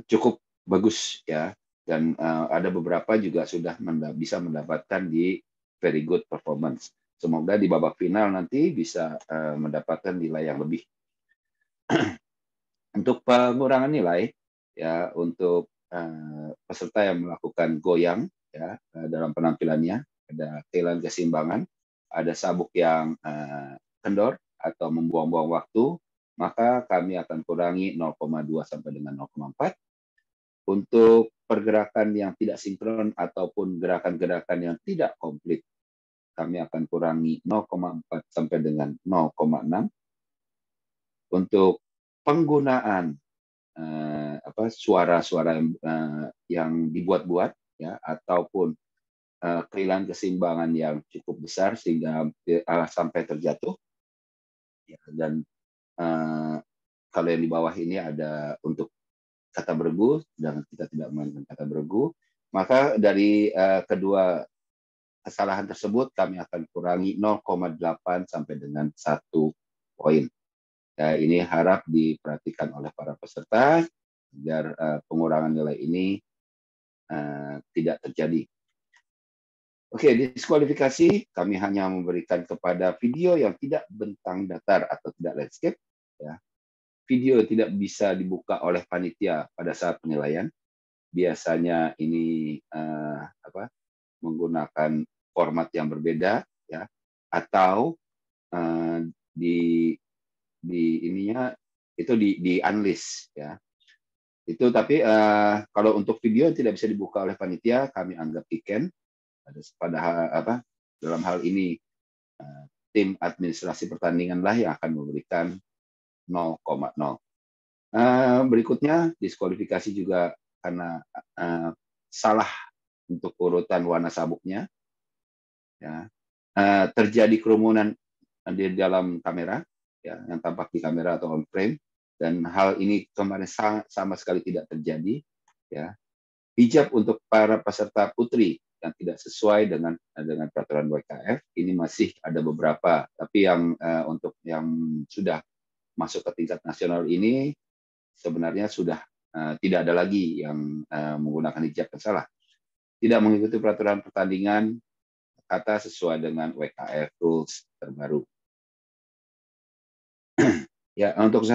cukup bagus, ya, dan ada beberapa juga sudah bisa mendapatkan di very good performance. Semoga di babak final nanti bisa mendapatkan nilai yang lebih. Untuk pengurangan nilai, ya, untuk peserta yang melakukan goyang, ya, dalam penampilannya, ada kehilangan keseimbangan, ada sabuk yang kendor atau membuang-buang waktu, maka kami akan kurangi 0,2 sampai dengan 0,4. Untuk pergerakan yang tidak sinkron ataupun gerakan-gerakan yang tidak komplit, kami akan kurangi 0,4 sampai dengan 0,6. Untuk penggunaan suara-suara yang dibuat-buat, ya, ataupun kehilangan keseimbangan yang cukup besar sehingga sampai terjatuh, ya, dan kalau yang di bawah ini ada untuk kata bergu, dan kita tidak memainkan kata bergu, maka dari kedua kesalahan tersebut kami akan kurangi 0,8 sampai dengan 1 poin. Ya, ini harap diperhatikan oleh para peserta agar pengurangan nilai ini tidak terjadi. Oke, diskualifikasi kami hanya memberikan kepada video yang tidak bentang datar atau tidak landscape, ya. Video tidak bisa dibuka oleh panitia pada saat penilaian. Biasanya ini menggunakan format yang berbeda, ya, atau di ininya itu di unlist, ya. Itu, tapi kalau untuk video yang tidak bisa dibuka oleh panitia, kami anggap weekend pada dalam hal ini tim administrasi pertandinganlah yang akan memberikan 0,0. Berikutnya diskualifikasi juga karena salah untuk urutan warna sabuknya. Ya. Terjadi kerumunan di dalam kamera, ya, yang tampak di kamera atau on frame, dan hal ini kemarin sama sekali tidak terjadi. Ya. Hijab untuk para peserta putri yang tidak sesuai dengan peraturan WKF ini masih ada beberapa, tapi yang untuk yang sudah masuk ke tingkat nasional ini sebenarnya sudah tidak ada lagi yang menggunakan hijab yang salah. Tidak mengikuti peraturan pertandingan kata sesuai dengan WKF rules terbaru. Ya, untuk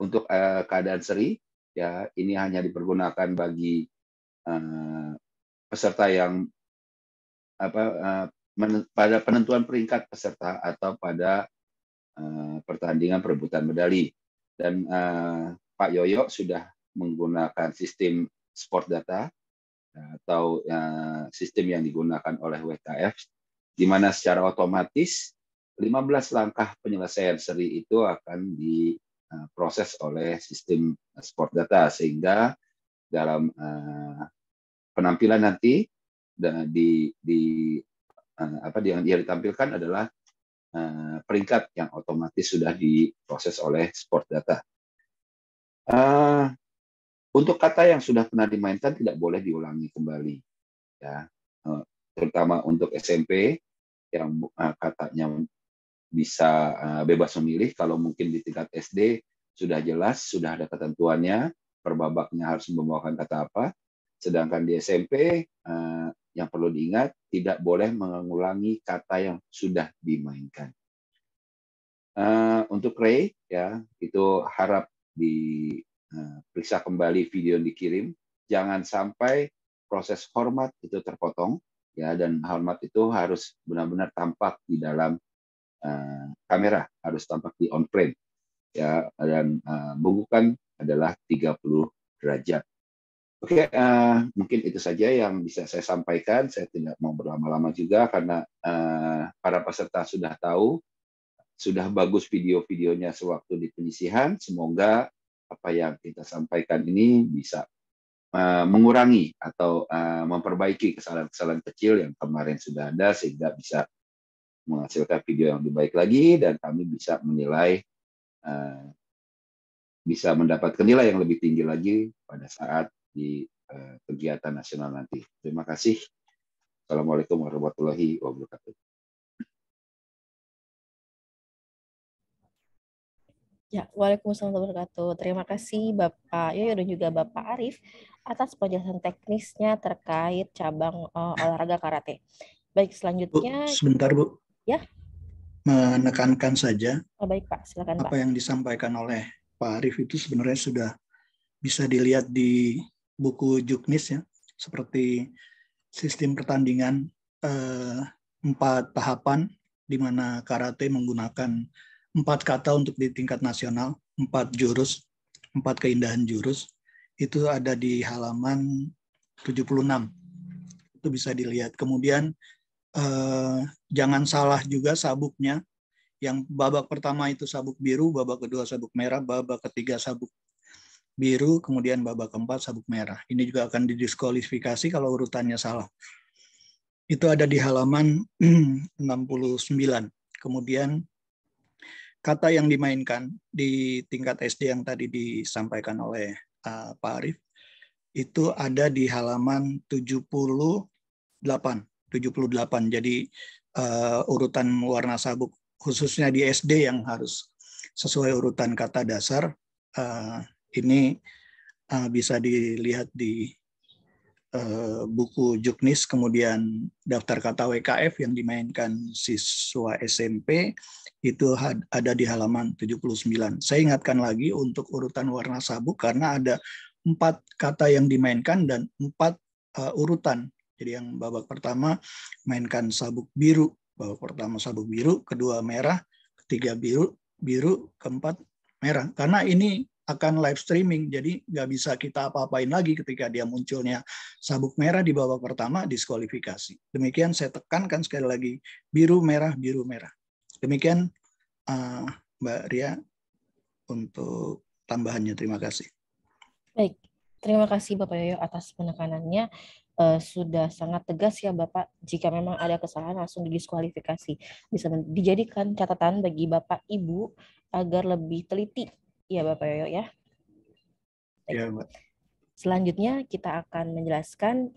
untuk keadaan seri, ya ini hanya dipergunakan bagi peserta yang pada penentuan peringkat peserta atau pada pertandingan perebutan medali. Dan Pak Yoyo sudah menggunakan sistem sport data atau sistem yang digunakan oleh WKF, di mana secara otomatis 15 langkah penyelesaian seri itu akan diproses oleh sistem sport data, sehingga dalam penampilan nanti yang dia ditampilkan adalah peringkat yang otomatis sudah diproses oleh sport data. Untuk kata yang sudah pernah dimainkan tidak boleh diulangi kembali, ya, terutama untuk SMP yang katanya bisa bebas memilih. Kalau mungkin di tingkat SD sudah jelas, sudah ada ketentuannya per babaknya harus membawakan kata apa. Sedangkan di SMP yang perlu diingat tidak boleh mengulangi kata yang sudah dimainkan. Untuk Ray, ya itu harap diperiksa kembali video yang dikirim. Jangan sampai proses hormat itu terpotong, ya, dan hormat itu harus benar-benar tampak di dalam kamera, harus tampak di on frame, ya, dan bukan adalah 30 derajat. Oke, mungkin itu saja yang bisa saya sampaikan. Saya tidak mau berlama-lama juga karena para peserta sudah tahu, sudah bagus video-videonya sewaktu di penyisihan. Semoga apa yang kita sampaikan ini bisa mengurangi atau memperbaiki kesalahan-kesalahan kecil yang kemarin sudah ada, sehingga bisa menghasilkan video yang lebih baik lagi, dan kami bisa menilai, bisa mendapatkan nilai yang lebih tinggi lagi pada saat di kegiatan nasional nanti. Terima kasih. Assalamualaikum warahmatullahi wabarakatuh. Ya, Waalaikumsalam warahmatullahi wabarakatuh. Terima kasih Bapak Yoyo dan juga Bapak Arif atas penjelasan teknisnya terkait cabang olahraga karate. Baik, selanjutnya. Bu, sebentar Bu. Ya. Menekankan saja. Oh, baik Pak, silakan Pak. Apa yang disampaikan oleh Pak Arif itu sebenarnya sudah bisa dilihat di buku Juknis, ya, seperti sistem pertandingan 4 tahapan, di mana karate menggunakan 4 kata untuk di tingkat nasional, 4 jurus, 4 keindahan jurus. Itu ada di halaman 76. Itu bisa dilihat. Kemudian jangan salah juga sabuknya. Yang babak pertama itu sabuk biru, babak kedua sabuk merah, babak ketiga sabuk biru, kemudian babak keempat sabuk merah. Ini juga akan didiskualifikasi kalau urutannya salah. Itu ada di halaman 69. Kemudian kata yang dimainkan di tingkat SD yang tadi disampaikan oleh Pak Arif, itu ada di halaman 78. Jadi urutan warna sabuk, khususnya di SD yang harus sesuai urutan kata dasar, ini bisa dilihat di buku Juknis. Kemudian daftar kata WKF yang dimainkan siswa SMP itu ada di halaman 79. Saya ingatkan lagi untuk urutan warna sabuk karena ada 4 kata yang dimainkan dan 4 urutan. Jadi yang babak pertama mainkan sabuk biru, babak pertama sabuk biru, kedua merah, ketiga biru, keempat merah. Karena ini akan live streaming, jadi nggak bisa kita apa-apain lagi ketika dia munculnya sabuk merah di babak pertama, diskualifikasi. Demikian saya tekankan sekali lagi, biru merah biru merah. Demikian Mbak Ria untuk tambahannya. Terima kasih. Baik, terima kasih Bapak Yoyo atas penekanannya. Sudah sangat tegas ya Bapak, jika memang ada kesalahan langsung didiskualifikasi. Bisa dijadikan catatan bagi Bapak Ibu agar lebih teliti ya Bapak Yoyo ya. Ya, Mbak. Selanjutnya kita akan menjelaskan,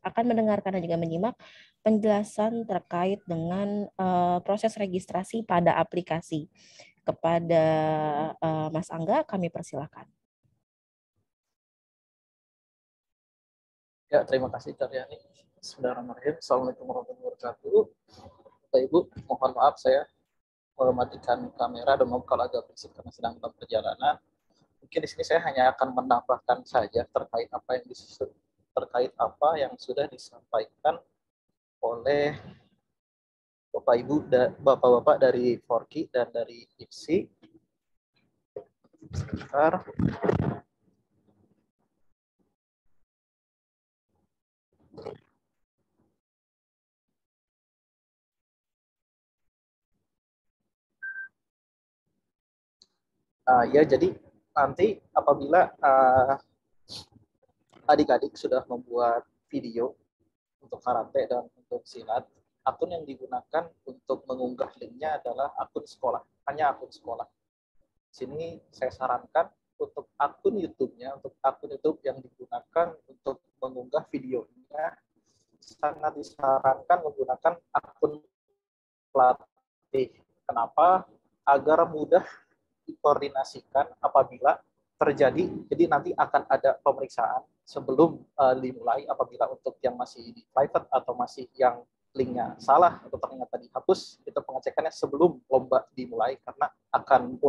akan mendengarkan dan juga menyimak penjelasan terkait dengan proses registrasi pada aplikasi. Kepada Mas Angga, kami persilakan. Ya, terima kasih Caryani. Bismillahirrahmanirrahim. Assalamualaikum warahmatullahi wabarakatuh. Bapak Ibu, mohon maaf saya mematikan kamera dan kalau agak berisik karena sedang dalam perjalanan. Mungkin di sini saya hanya akan menambahkan saja terkait apa yang sudah disampaikan oleh Bapak Ibu dan Bapak-bapak dari Forki dan dari IPSI. Sebentar. Ya, jadi nanti apabila adik-adik sudah membuat video untuk karate dan untuk silat, akun yang digunakan untuk mengunggah linknya adalah akun sekolah, hanya akun sekolah. Sini saya sarankan untuk akun YouTube-nya, untuk akun YouTube yang digunakan untuk mengunggah videonya, sangat disarankan menggunakan akun pelatih. Kenapa? Agar mudah dikoordinasikan apabila terjadi, jadi nanti akan ada pemeriksaan sebelum dimulai apabila untuk yang masih di private atau masih yang linknya salah atau ternyata dihapus, itu pengecekannya sebelum lomba dimulai karena akan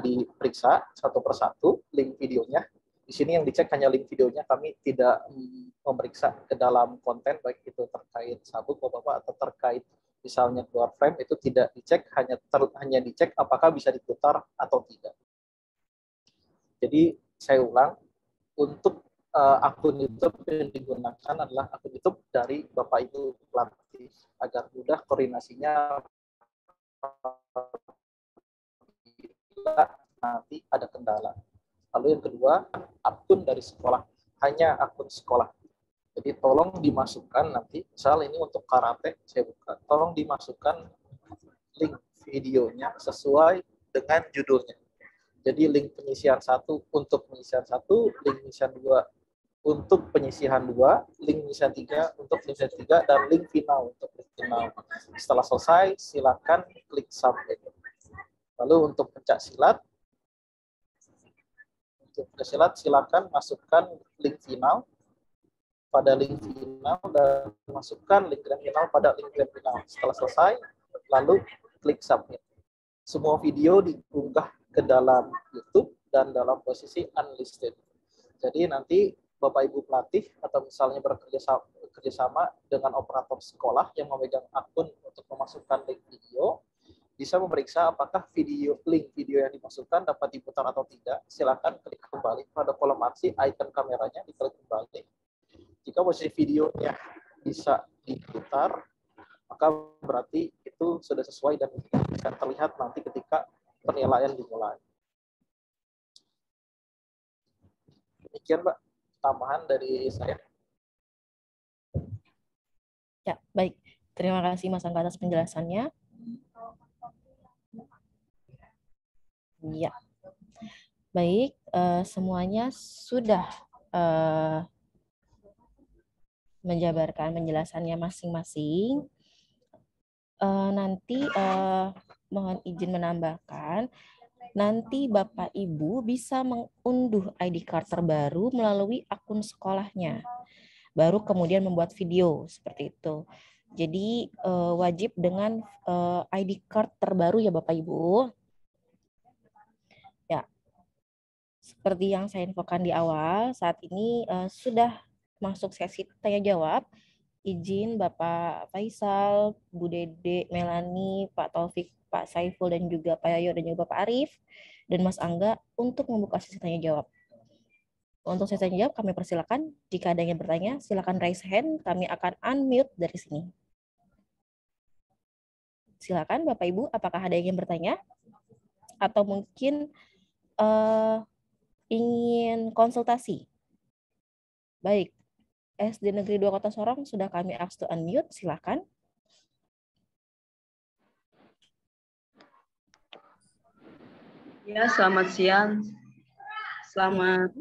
diperiksa satu persatu link videonya. Di sini yang dicek hanya link videonya, kami tidak memeriksa ke dalam konten baik itu terkait sabuk Bapak-bapak atau terkait misalnya keluar frame, itu tidak dicek, hanya dicek apakah bisa diputar atau tidak. Jadi saya ulang, untuk akun YouTube yang digunakan adalah akun YouTube dari Bapak Ibu pelatih agar mudah koordinasinya bila nanti ada kendala. Lalu yang kedua, akun dari sekolah, hanya akun sekolah. Jadi tolong dimasukkan nanti, misal ini untuk karate, saya buka, tolong dimasukkan link videonya sesuai dengan judulnya. Jadi link penyisihan 1 untuk penyisihan 1, link penyisihan 2 untuk penyisihan 2, link penyisihan 3 untuk penyisihan 3, dan link final untuk link final. Setelah selesai, silakan klik submit. Lalu untuk pencak silat, silakan masukkan link final pada link final dan masukkan link grand final pada link grand final. Setelah selesai, lalu klik submit. Semua video diunggah ke dalam YouTube dan dalam posisi unlisted. Jadi nanti Bapak Ibu pelatih atau misalnya bekerja sama dengan operator sekolah yang memegang akun untuk memasukkan link video, bisa memeriksa apakah link video yang dimasukkan dapat diputar atau tidak. Silakan klik kembali pada kolom aksi, icon kameranya diklik kembali. Jika posisi videonya bisa diputar, maka berarti itu sudah sesuai dan bisa terlihat nanti ketika penilaian dimulai. Demikian, Mbak, tambahan dari saya. Ya, baik. Terima kasih Mas Angga atas penjelasannya. Ya. Baik, semuanya sudah menjabarkan penjelasannya masing-masing. Nanti mohon izin menambahkan, nanti Bapak Ibu bisa mengunduh ID card terbaru melalui akun sekolahnya. Baru kemudian membuat video seperti itu. Jadi wajib dengan ID card terbaru ya Bapak Ibu. Ya, seperti yang saya infokan di awal, saat ini sudah masuk sesi tanya jawab. Izin Bapak Faisal, Bu Dede, Melani, Pak Taufik, Pak Saiful, dan juga Pak Yoyo, dan juga Bapak Arif. dan Mas Angga untuk membuka sesi tanya jawab. Untuk sesi tanya jawab kami persilakan, jika ada yang bertanya silakan raise hand, kami akan unmute dari sini. Silakan Bapak Ibu, apakah ada yang ingin bertanya? Atau mungkin ingin konsultasi? Baik, SD Negeri 2 Kota Sorong sudah kami ask to unmute, silakan. Ya, selamat siang. Selamat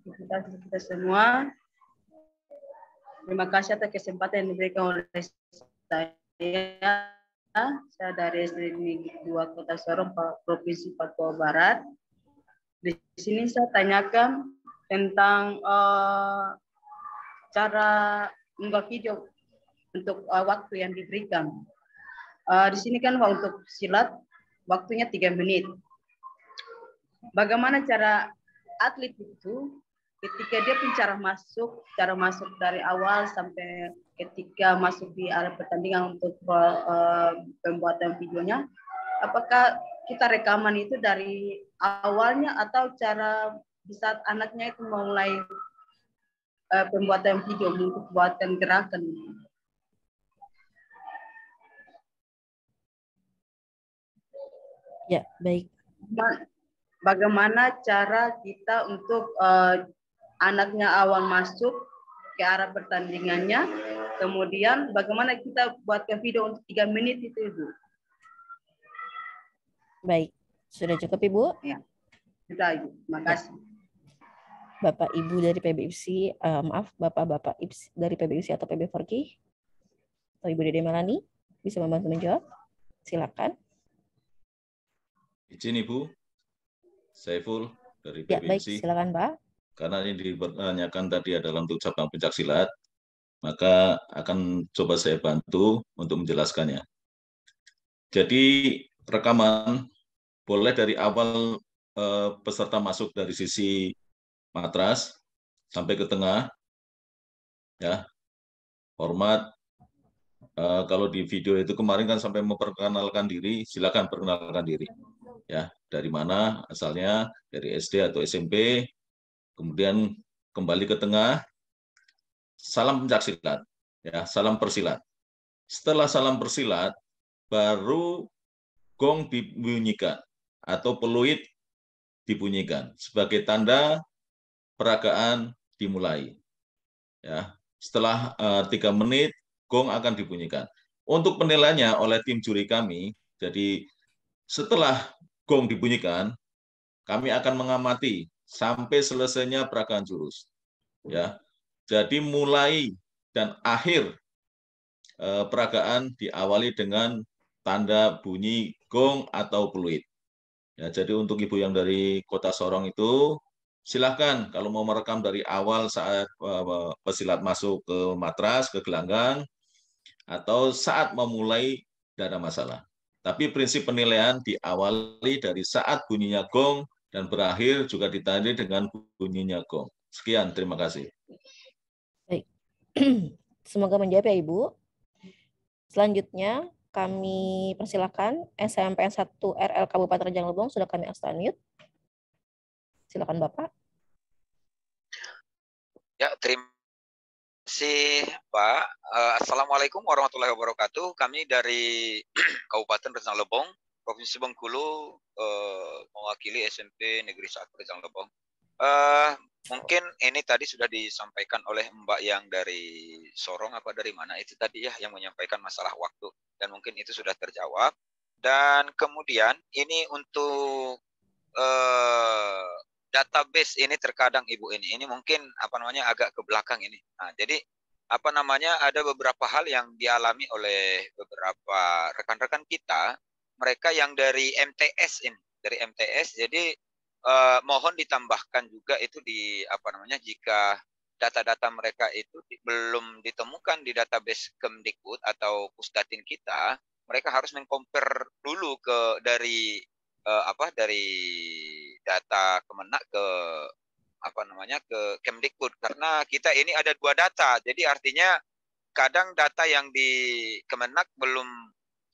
kita semua. Terima kasih atas kesempatan yang diberikan oleh saya. Saya dari SD Negeri 2 Kota Sorong, Provinsi Papua Barat. Di sini saya tanyakan tentang cara unggah video untuk waktu yang diberikan. Di sini kan untuk silat waktunya 3 menit. Bagaimana cara atlet itu ketika dia cara masuk dari awal sampai ketika masuk di area pertandingan untuk pembuatan videonya, apakah kita rekaman itu dari awalnya atau cara di saat anaknya itu mulai pembuatan video untuk buatan gerakan? Ya, baik. Bagaimana cara kita untuk anaknya awal masuk ke arah pertandingannya, kemudian bagaimana kita buatkan video untuk 3 menit itu, Ibu? Baik, sudah cukup Ibu? Ya, sudah Ibu, terima kasih. Bapak Ibu dari PBIPSI, maaf Bapak-Bapak dari PBIPSI atau PB4K, atau Ibu Dede Melani, bisa membantu menjawab? Silakan. Izin Ibu, Saiful dari PBIPSI. Ya, baik, silakan Pak. Karena ini dipertanyakan tadi adalah untuk cabang pencaksilat, maka akan coba saya bantu untuk menjelaskannya. Jadi rekaman boleh dari awal peserta masuk dari sisi matras sampai ke tengah, ya. Hormat. Kalau di video itu kemarin kan sampai memperkenalkan diri, silakan perkenalkan diri. Ya, dari mana asalnya, dari SD atau SMP, kemudian kembali ke tengah, salam pencaksilat, ya, salam persilat. Setelah salam persilat, baru gong dibunyikan atau peluit dibunyikan sebagai tanda peragaan dimulai. Ya, setelah 3 menit, gong akan dibunyikan. Untuk penilaiannya oleh tim juri kami, jadi setelah gong dibunyikan, kami akan mengamati sampai selesainya peragaan jurus. Ya, jadi mulai dan akhir peragaan diawali dengan tanda bunyi gong atau peluit. Ya, jadi untuk Ibu yang dari Kota Sorong itu, silahkan kalau mau merekam dari awal saat pesilat masuk ke matras, ke gelanggang, atau saat memulai, tidak ada masalah. Tapi prinsip penilaian diawali dari saat bunyinya gong dan berakhir juga ditandai dengan bunyinya gong. Sekian, terima kasih. Baik. Semoga menjawab ya Ibu. Selanjutnya kami persilakan SMPN 1 RL Kabupaten Rejang Lebong, sudah kami unmute. Silakan Bapak. Ya, terima kasih Pak. Assalamualaikum warahmatullahi wabarakatuh. Kami dari Kabupaten Rejang Lebong, Provinsi Bengkulu, mewakili SMP Negeri 1 Rejang Lebong. Mungkin ini tadi sudah disampaikan oleh Mbak yang dari Sorong apa dari mana itu tadi ya, yang menyampaikan masalah waktu, dan mungkin itu sudah terjawab. Dan kemudian ini untuk database ini terkadang Ibu ini mungkin agak ke belakang ini. Nah, jadi ada beberapa hal yang dialami oleh beberapa rekan-rekan kita, mereka yang dari MTS ini, dari MTS. Jadi mohon ditambahkan juga itu di jika data-data mereka itu belum ditemukan di database Kemdikbud atau Pusdatin kita, mereka harus mengcompare dulu dari data Kemenak ke ke Kemdikbud, karena kita ini ada 2 data. Jadi artinya kadang data yang di Kemenak belum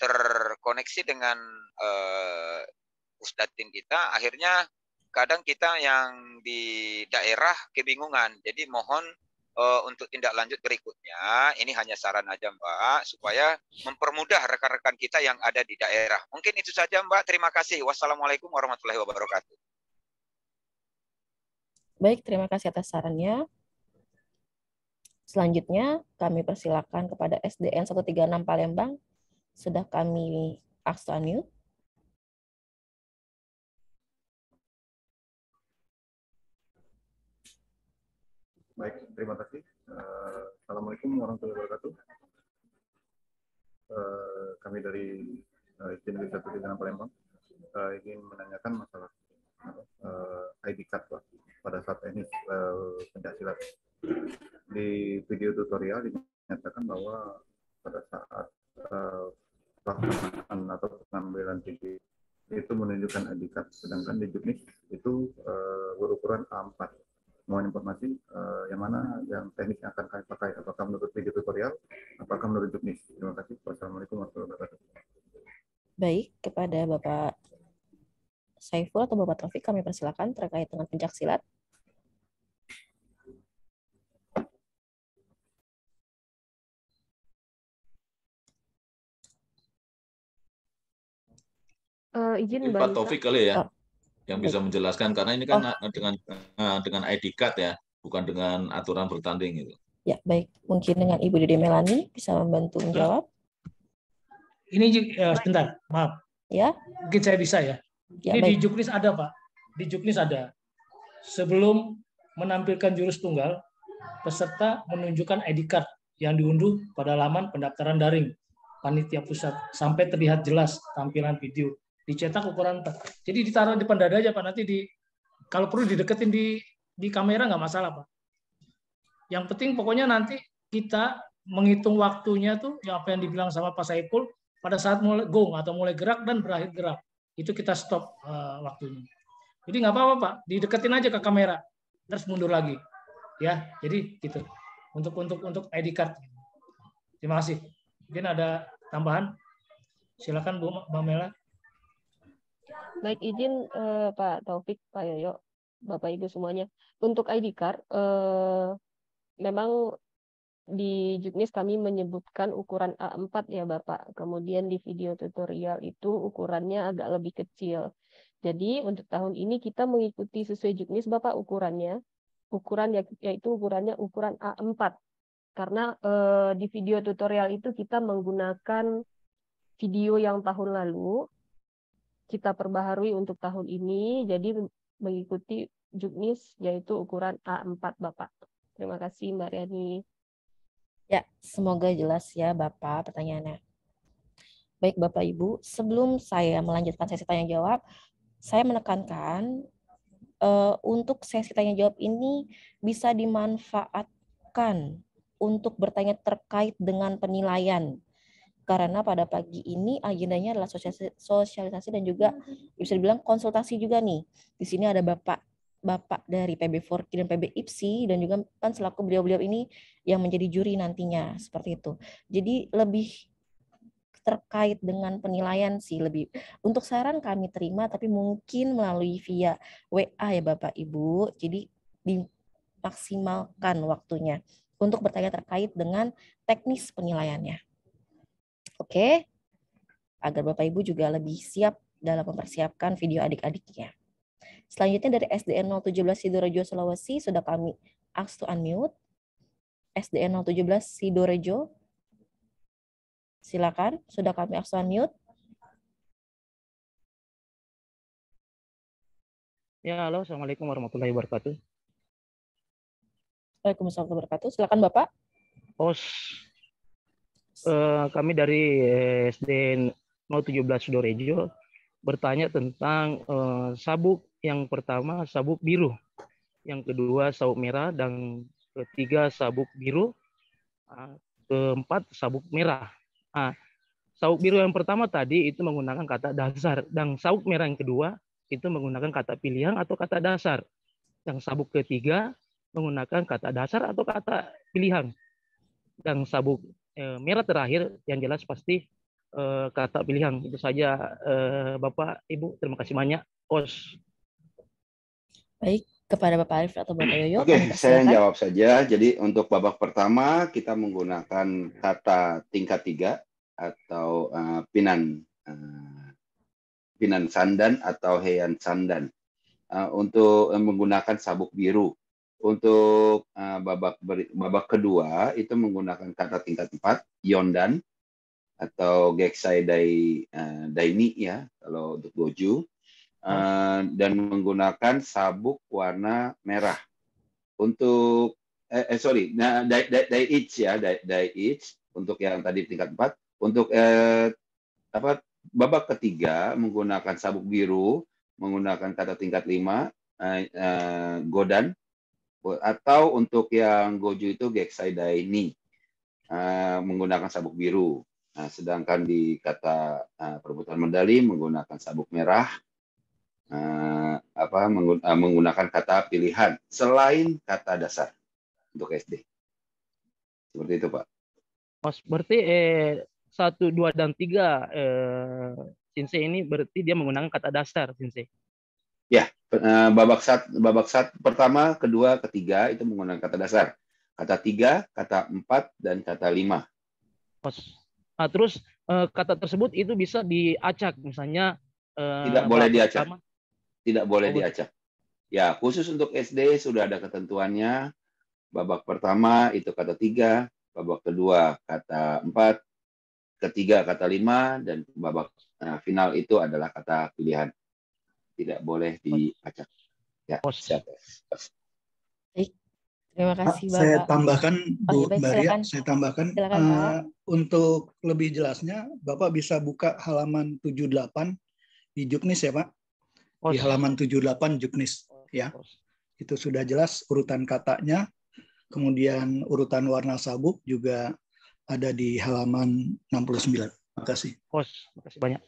terkoneksi dengan Pusdatin kita, akhirnya kadang kita yang di daerah kebingungan. Jadi mohon untuk tindak lanjut berikutnya, ini hanya saran aja Mbak, supaya mempermudah rekan-rekan kita yang ada di daerah. Mungkin itu saja Mbak, terima kasih. Wassalamualaikum warahmatullahi wabarakatuh. Baik, terima kasih atas sarannya. Selanjutnya, kami persilakan kepada SDN 136 Palembang. Sudah kami ask to unmute. Baik, terima kasih. Assalamualaikum warahmatullahi wabarakatuh. Kami dari SDN 136 Palembang ingin menanyakan masalah ID card Pak, pada saat teknis pencaksilat. Di video tutorial dinyatakan bahwa pada saat pelaksanaan atau pengambilan video itu menunjukkan ID card, sedangkan di juknis itu berukuran A4. Mohon informasi yang mana yang teknis yang akan kami pakai, apakah menurut video tutorial, apakah menurut juknis. Terima kasih. Wassalamualaikum warahmatullahi wabarakatuh. Baik, kepada Bapak Saiful atau Bapak Taufik kami persilakan terkait dengan pencaksilat. Izin Mbak Pak Nisa. Taufik kali ya, yang bisa menjelaskan, karena ini kan dengan ID card ya, bukan dengan aturan bertanding itu. Ya, baik. Mungkin dengan Ibu Dede Melani bisa membantu menjawab. Ini sebentar, maaf. Ya. Mungkin saya bisa ya. Ya, Ini baik. di juknis ada Pak. Di juknis ada. Sebelum menampilkan jurus tunggal, peserta menunjukkan ID card yang diunduh pada laman pendaftaran daring panitia pusat sampai terlihat jelas tampilan video. Dicetak ukuran 4. Jadi ditaruh di depan dada aja Pak. Nanti kalau perlu dideketin di kamera nggak masalah Pak. Yang penting pokoknya nanti kita menghitung waktunya tuh yang apa yang dibilang sama Pak Saiful pada saat mulai go atau mulai gerak dan berakhir gerak. Itu kita stop waktunya. Jadi nggak apa-apa Pak, dideketin aja ke kamera, terus mundur lagi. Ya, jadi gitu. Untuk ID card. Terima kasih. Mungkin ada tambahan? Silakan Bu Mbak Mela. Baik, izin Pak Taufik, Pak Yoyo, Bapak Ibu semuanya. Untuk ID card, memang di juknis kami menyebutkan ukuran A4 ya Bapak. Kemudian di video tutorial itu ukurannya agak lebih kecil. Jadi untuk tahun ini kita mengikuti sesuai juknis Bapak ukurannya. Yaitu ukuran A4. Karena di video tutorial itu kita menggunakan video yang tahun lalu. Kita perbaharui untuk tahun ini, jadi mengikuti juknis yaitu ukuran A4 Bapak. Terima kasih Mbak Riani. Ya, semoga jelas ya Bapak pertanyaannya. Baik Bapak Ibu, sebelum saya melanjutkan sesi tanya jawab, saya menekankan untuk sesi tanya jawab ini bisa dimanfaatkan untuk bertanya terkait dengan penilaian. Karena pada pagi ini agendanya adalah sosialisasi dan juga bisa dibilang konsultasi juga nih. Di sini ada Bapak dari PB Forki dan PB IPSI dan juga kan selaku beliau-beliau ini yang menjadi juri nantinya seperti itu. Jadi lebih terkait dengan penilaian sih lebih. Untuk saran kami terima tapi mungkin melalui via WA ya Bapak Ibu. Jadi dimaksimalkan waktunya untuk bertanya terkait dengan teknis penilaiannya. Oke, agar Bapak Ibu juga lebih siap dalam mempersiapkan video adik-adiknya. Selanjutnya dari SDN 017 Sidorejo Sulawesi sudah kami ask to unmute. SDN 017 Sidorejo. Silakan, sudah kami ask to unmute. Ya, halo, Assalamualaikum warahmatullahi wabarakatuh. Waalaikumsalam warahmatullahi wabarakatuh. Silakan Bapak. Kami dari SDN 017 Sidorejo bertanya tentang sabuk. Yang pertama sabuk biru, yang kedua sabuk merah, dan ketiga sabuk biru, keempat sabuk merah. Sabuk biru yang pertama tadi itu menggunakan kata dasar, dan sabuk merah yang kedua itu menggunakan kata pilihan atau kata dasar. Yang sabuk ketiga menggunakan kata dasar atau kata pilihan. Dan sabuk merah terakhir yang jelas pasti kata pilihan. Itu saja Bapak, Ibu. Terima kasih banyak. Os. Baik, kepada Bapak Arif atau Bapak Yoyo. Oke, kami saya persilakan. jawab saja. Jadi untuk babak pertama kita menggunakan kata tingkat 3 atau pinan sandan atau heyan sandan untuk menggunakan sabuk biru. Untuk babak kedua itu menggunakan kata tingkat 4 yondan atau geksai daini ya kalau untuk goju. Dan menggunakan sabuk warna merah. Untuk dai each ya, dai each untuk yang tadi tingkat 4. Untuk babak ketiga menggunakan sabuk biru, menggunakan kata tingkat 5 godan, atau untuk yang goju itu geksai daini menggunakan sabuk biru. Nah, sedangkan di kata perebutan medali menggunakan sabuk merah, menggunakan kata pilihan selain kata dasar untuk SD. Seperti itu, Pak. Mas, berarti 1, 2, dan 3 Sensei ini berarti dia menggunakan kata dasar, Sensei. Ya, babak pertama, kedua, ketiga itu menggunakan kata dasar. Kata 3, kata 4, dan kata 5. Nah, terus kata tersebut itu bisa diacak, misalnya tidak boleh diacak. Pertama. Tidak boleh diacak. Ya, khusus untuk SD sudah ada ketentuannya. Babak pertama itu kata 3, babak kedua kata 4, ketiga kata 5, dan babak final itu adalah kata pilihan. Tidak boleh diacak. Ya, siap. Baik. Terima kasih, Bapak. Saya tambahkan, Bu baik, Maria, silakan. saya tambahkan untuk lebih jelasnya, Bapak bisa buka halaman 78 di Juknis ya, Pak. Di halaman 78 Juknis ya. Itu sudah jelas urutan katanya. Kemudian urutan warna sabuk juga ada di halaman 69. Terima kasih. Terima kasih banyak.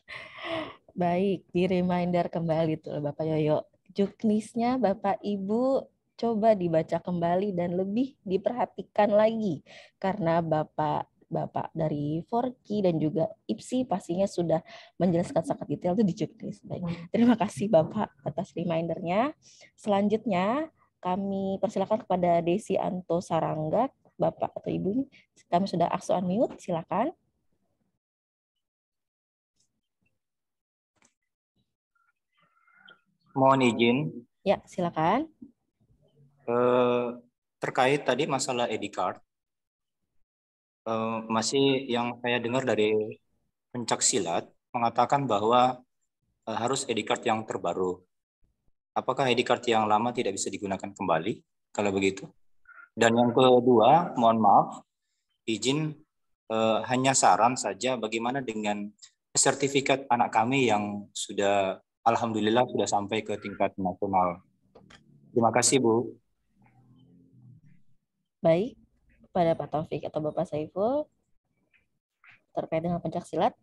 Baik, di reminder kembali tuh Bapak Yoyo. Juknisnya Bapak Ibu coba dibaca kembali dan lebih diperhatikan lagi karena Bapak dari Forky dan juga IPSI pastinya sudah menjelaskan sangat detail itu di Juknis. Baik, terima kasih Bapak atas remindernya. Selanjutnya kami persilakan kepada Desi Anto Sarangga, Bapak atau Ibu. Kami sudah aksu unmute, silakan. Mohon izin. Ya, silakan. Terkait tadi masalah ID card, masih yang saya dengar dari pencak silat mengatakan bahwa harus ID card yang terbaru. Apakah ID card yang lama tidak bisa digunakan kembali kalau begitu? Dan yang kedua, mohon maaf, izin hanya saran saja bagaimana dengan sertifikat anak kami yang sudah alhamdulillah sudah sampai ke tingkat nasional. Terima kasih, Bu. Baik, pada Pak Taufik atau Bapak Saiful terkait dengan pencak silat.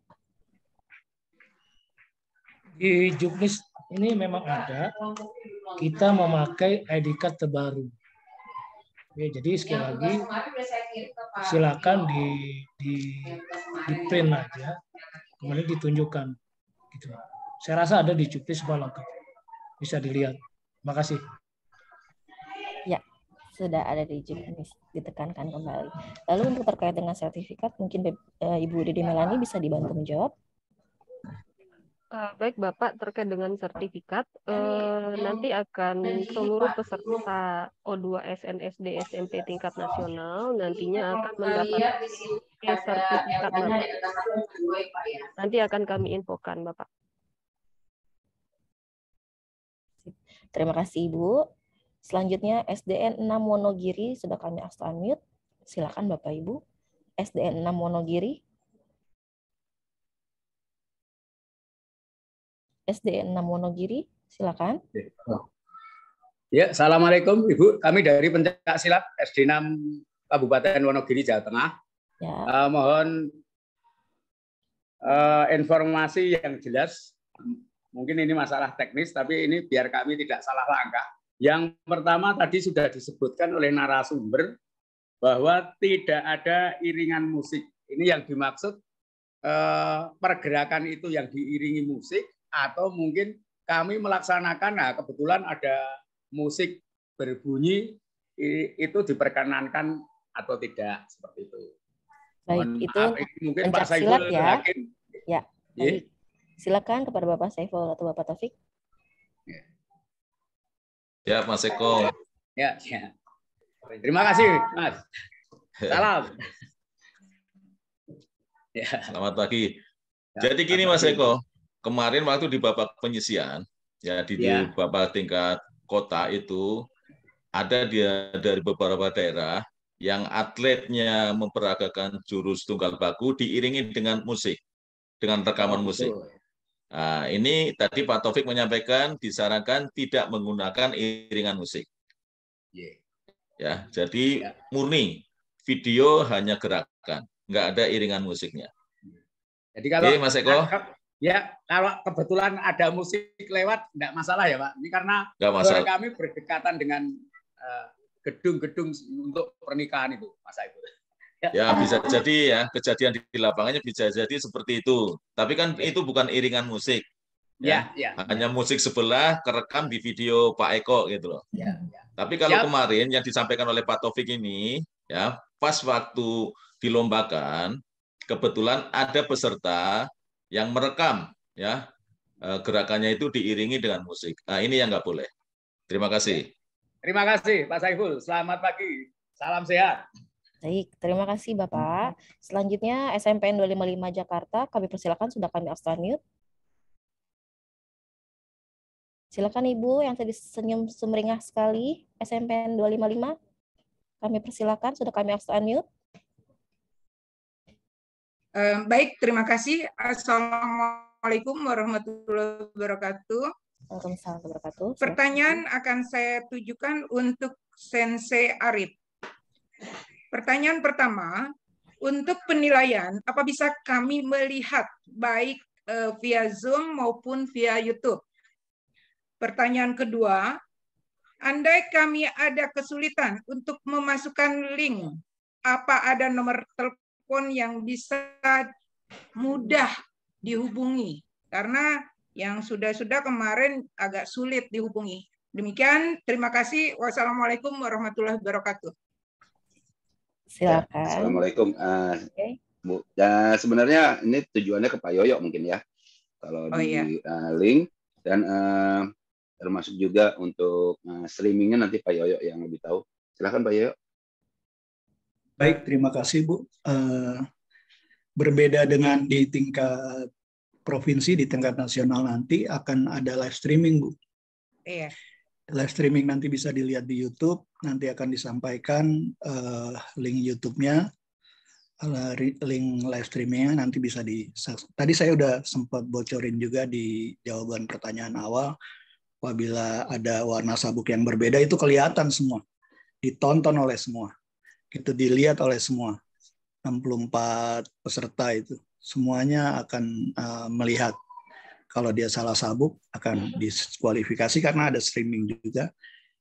Di Juknis ini memang ada, kita memakai ID card terbaru. Ya, jadi sekali lagi silakan di print aja, kemudian ditunjukkan. Gitu. Saya rasa ada di Juknis semua lengkap, bisa dilihat. Terima kasih. Ya, sudah ada di Juknis, ditekankan kembali. Lalu untuk terkait dengan sertifikat, mungkin Ibu Dede Melani bisa dibantu menjawab. Baik Bapak, terkait dengan sertifikat, nanti akan seluruh peserta O2 SNSD SMP tingkat nasional nantinya akan mendapatkan sertifikat Bapak. Nanti akan kami infokan Bapak. Terima kasih Ibu. Selanjutnya SDN 6 Wonogiri sudah kami unmute. Silakan Bapak Ibu. SDN 6 Wonogiri. SDN 6 Wonogiri, silakan. Ya, assalamualaikum Ibu. Kami dari pencak silat SD 6 Kabupaten Wonogiri, Jawa Tengah. Ya. Mohon informasi yang jelas. Mungkin ini masalah teknis, tapi ini biar kami tidak salah langkah. Yang pertama tadi sudah disebutkan oleh narasumber bahwa tidak ada iringan musik. Ini yang dimaksud pergerakan itu yang diiringi musik, atau mungkin kami melaksanakan, nah kebetulan ada musik berbunyi, itu diperkenankan atau tidak, seperti itu. Baik, Mohon itu maaf, ini mungkin Pak pencak Saiful silat ya. Hakim. Ya, baik. Silakan kepada Bapak Saiful atau Bapak Taufik. Ya, Mas Eko. Ya, ya. Terima kasih, Mas. Salam. Ya. Selamat pagi. Jadi gini Mas Eko, kemarin waktu di babak penyisian, ya di babak tingkat kota itu, ada dia dari beberapa daerah yang atletnya memperagakan jurus tunggal baku diiringi dengan musik, dengan rekaman musik. Nah, ini tadi Pak Taufik menyampaikan disarankan tidak menggunakan iringan musik. Ya, jadi murni video hanya gerakan, nggak ada iringan musiknya. Jadi kalau Mas Eko, ya kalau kebetulan ada musik lewat, nggak masalah ya Pak. Ini karena kami berdekatan dengan gedung-gedung untuk pernikahan itu, Mas Saiful. Ya bisa jadi ya, kejadian di lapangannya bisa jadi seperti itu. Tapi kan itu bukan iringan musik. Ya, hanya musik sebelah kerekam di video Pak Eko gitu loh. Tapi kalau kemarin yang disampaikan oleh Pak Taufik ini, ya pas waktu dilombakan, kebetulan ada peserta yang merekam, ya gerakannya itu diiringi dengan musik. Nah ini yang nggak boleh. Terima kasih. Terima kasih Pak Saiful. Selamat pagi. Salam sehat. Baik, terima kasih Bapak. Selanjutnya SMPN 255 Jakarta, kami persilakan, sudah kami unmute. Silakan Ibu yang tadi senyum sumringah sekali, SMPN 255. Kami persilakan, sudah kami unmute. Baik, terima kasih. Assalamualaikum warahmatullahi wabarakatuh. Waalaikumsalam warahmatullahi wabarakatuh. Pertanyaan akan saya tujukan untuk Sensei Arif. Pertanyaan pertama, untuk penilaian, apa bisa kami melihat baik via Zoom maupun via YouTube? Pertanyaan kedua, andai kami ada kesulitan untuk memasukkan link, apa ada nomor telepon yang bisa mudah dihubungi? Karena yang sudah-sudah kemarin agak sulit dihubungi. Demikian, terima kasih. Wassalamualaikum warahmatullahi wabarakatuh. Silakan. Ya, Assalamualaikum, Bu. Ya, sebenarnya ini tujuannya ke Pak Yoyo mungkin ya, kalau di link, dan termasuk juga untuk streamingnya nanti Pak Yoyo yang lebih tahu. Silakan Pak Yoyo. Baik, terima kasih Bu. Berbeda dengan di tingkat provinsi, di tingkat nasional nanti akan ada live streaming Bu. Iya. Live streaming nanti bisa dilihat di YouTube, nanti akan disampaikan link YouTube-nya, link live streamingnya nanti bisa tadi saya udah sempat bocorin juga di jawaban pertanyaan awal, apabila ada warna sabuk yang berbeda itu kelihatan semua, ditonton oleh semua, itu dilihat oleh semua, 64 peserta itu, semuanya akan melihat. Kalau dia salah sabuk akan diskualifikasi karena ada streaming juga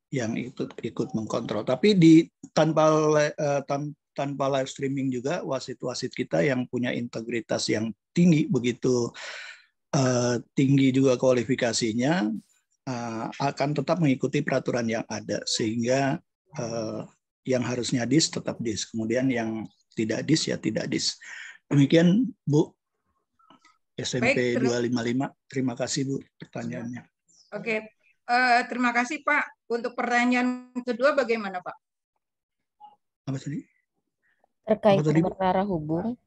yang ikut mengkontrol. Tapi tanpa live streaming juga wasit-wasit kita yang punya integritas yang tinggi, begitu tinggi juga kualifikasinya, akan tetap mengikuti peraturan yang ada, sehingga yang harusnya dis tetap dis, kemudian yang tidak dis ya tidak dis. Demikian Bu. SMP 255. Terima kasih Bu pertanyaannya. Oke, terima kasih Pak. Untuk pertanyaan kedua bagaimana Pak? Apa tadi? Terkait nomor narah hubung.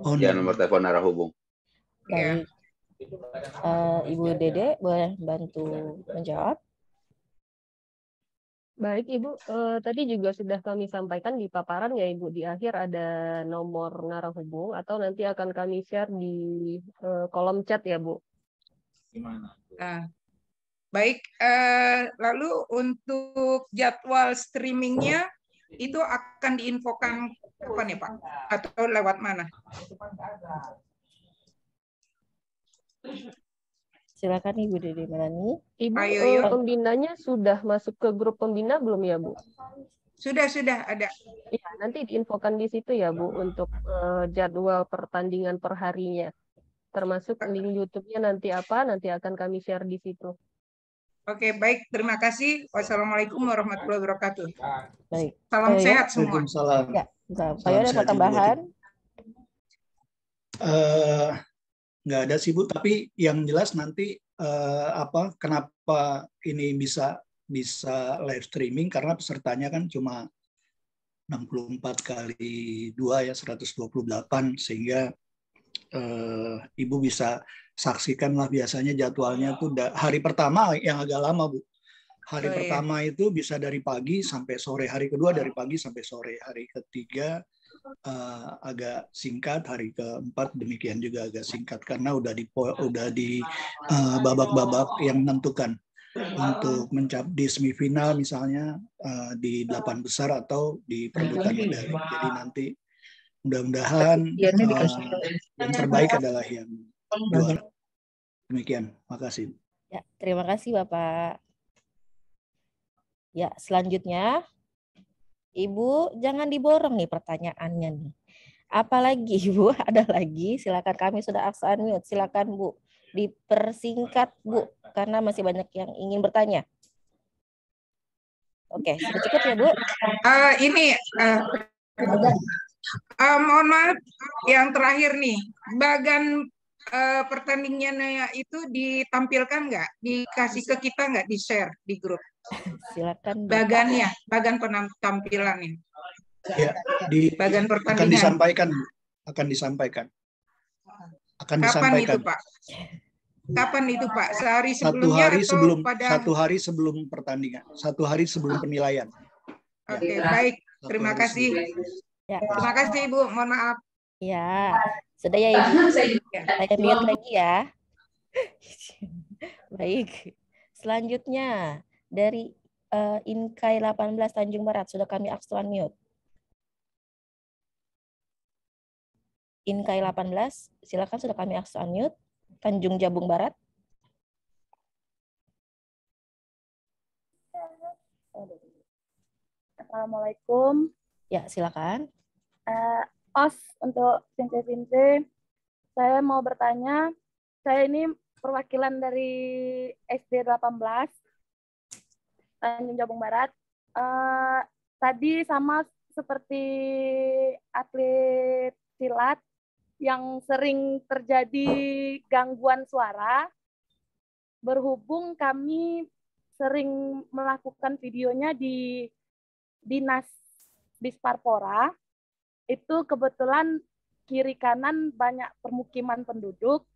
Oh, ya, nomor telepon narah hubung. Baik. Ibu Dede boleh bantu menjawab? Baik Ibu, tadi juga sudah kami sampaikan di paparan ya Ibu, di akhir ada nomor narah hubung atau nanti akan kami share di kolom chat ya Bu. Baik, lalu untuk jadwal streamingnya itu akan diinfokan kapan ya Pak? Atau lewat mana? Silakan Ibu Dede Melani. Ibu, pembinanya sudah masuk ke grup pembina belum ya Bu? Sudah ada. Ya, nanti diinfokan di situ ya Bu untuk jadwal pertandingan per harinya. Termasuk link YouTube-nya nanti akan kami share di situ. Oke, baik. Terima kasih. Wassalamualaikum warahmatullahi wabarakatuh. Baik. Salam sehat semua. Waalaikumsalam. Ya, Pak Yoyo ada tambahan? Nggak ada sih Bu, tapi yang jelas nanti kenapa ini bisa live streaming, karena pesertanya kan cuma 64 kali 2 ya 128, sehingga Ibu bisa saksikan lah. Biasanya jadwalnya tuh hari pertama yang agak lama Bu. Hari pertama itu bisa dari pagi sampai sore, hari kedua dari pagi sampai sore, hari ketiga agak singkat, hari keempat demikian juga agak singkat karena udah di babak-babak yang menentukan untuk di semifinal misalnya di 8 besar atau di perebutan medali. Jadi nanti mudah-mudahan yang terbaik adalah yang juara. Demikian, makasih. Ya, terima kasih Bapak. Ya, selanjutnya Ibu jangan diborong nih pertanyaannya nih. Apalagi Ibu, ada lagi, silakan, kami sudah aksa unmute. Silakan Bu, dipersingkat Bu, karena masih banyak yang ingin bertanya. Oke, sudah cukup ya Bu? Mohon maaf, yang terakhir nih, bagan pertandingannya itu ditampilkan nggak? Dikasih ke kita nggak? Di-share di grup? Silakan. Bagan penampilannya. Ya, bagan pertandingan. Akan disampaikan. Kapan itu Pak? Kapan itu Pak? Sehari sebelumnya satu hari sebelum pertandingan, 1 hari sebelum penilaian. Oke, baik. Terima kasih. Ya. Terima kasih Ibu. Mohon maaf. Ya, sudah ya Ibu. Saya mute lagi ya. Baik. Selanjutnya dari Inkai 18 Tanjung Barat, sudah kami aksa unmute. Inkai 18, silakan, sudah kami aksa unmute. Tanjung Jabung Barat. Assalamualaikum. Ya, silakan. Os untuk Vince, saya mau bertanya, saya ini perwakilan dari SD 18 Tanjung Jabung Barat. Tadi sama seperti atlet silat yang sering terjadi gangguan suara, berhubung kami sering melakukan videonya di Dinas Disparpora, itu kebetulan kiri kanan banyak permukiman penduduk,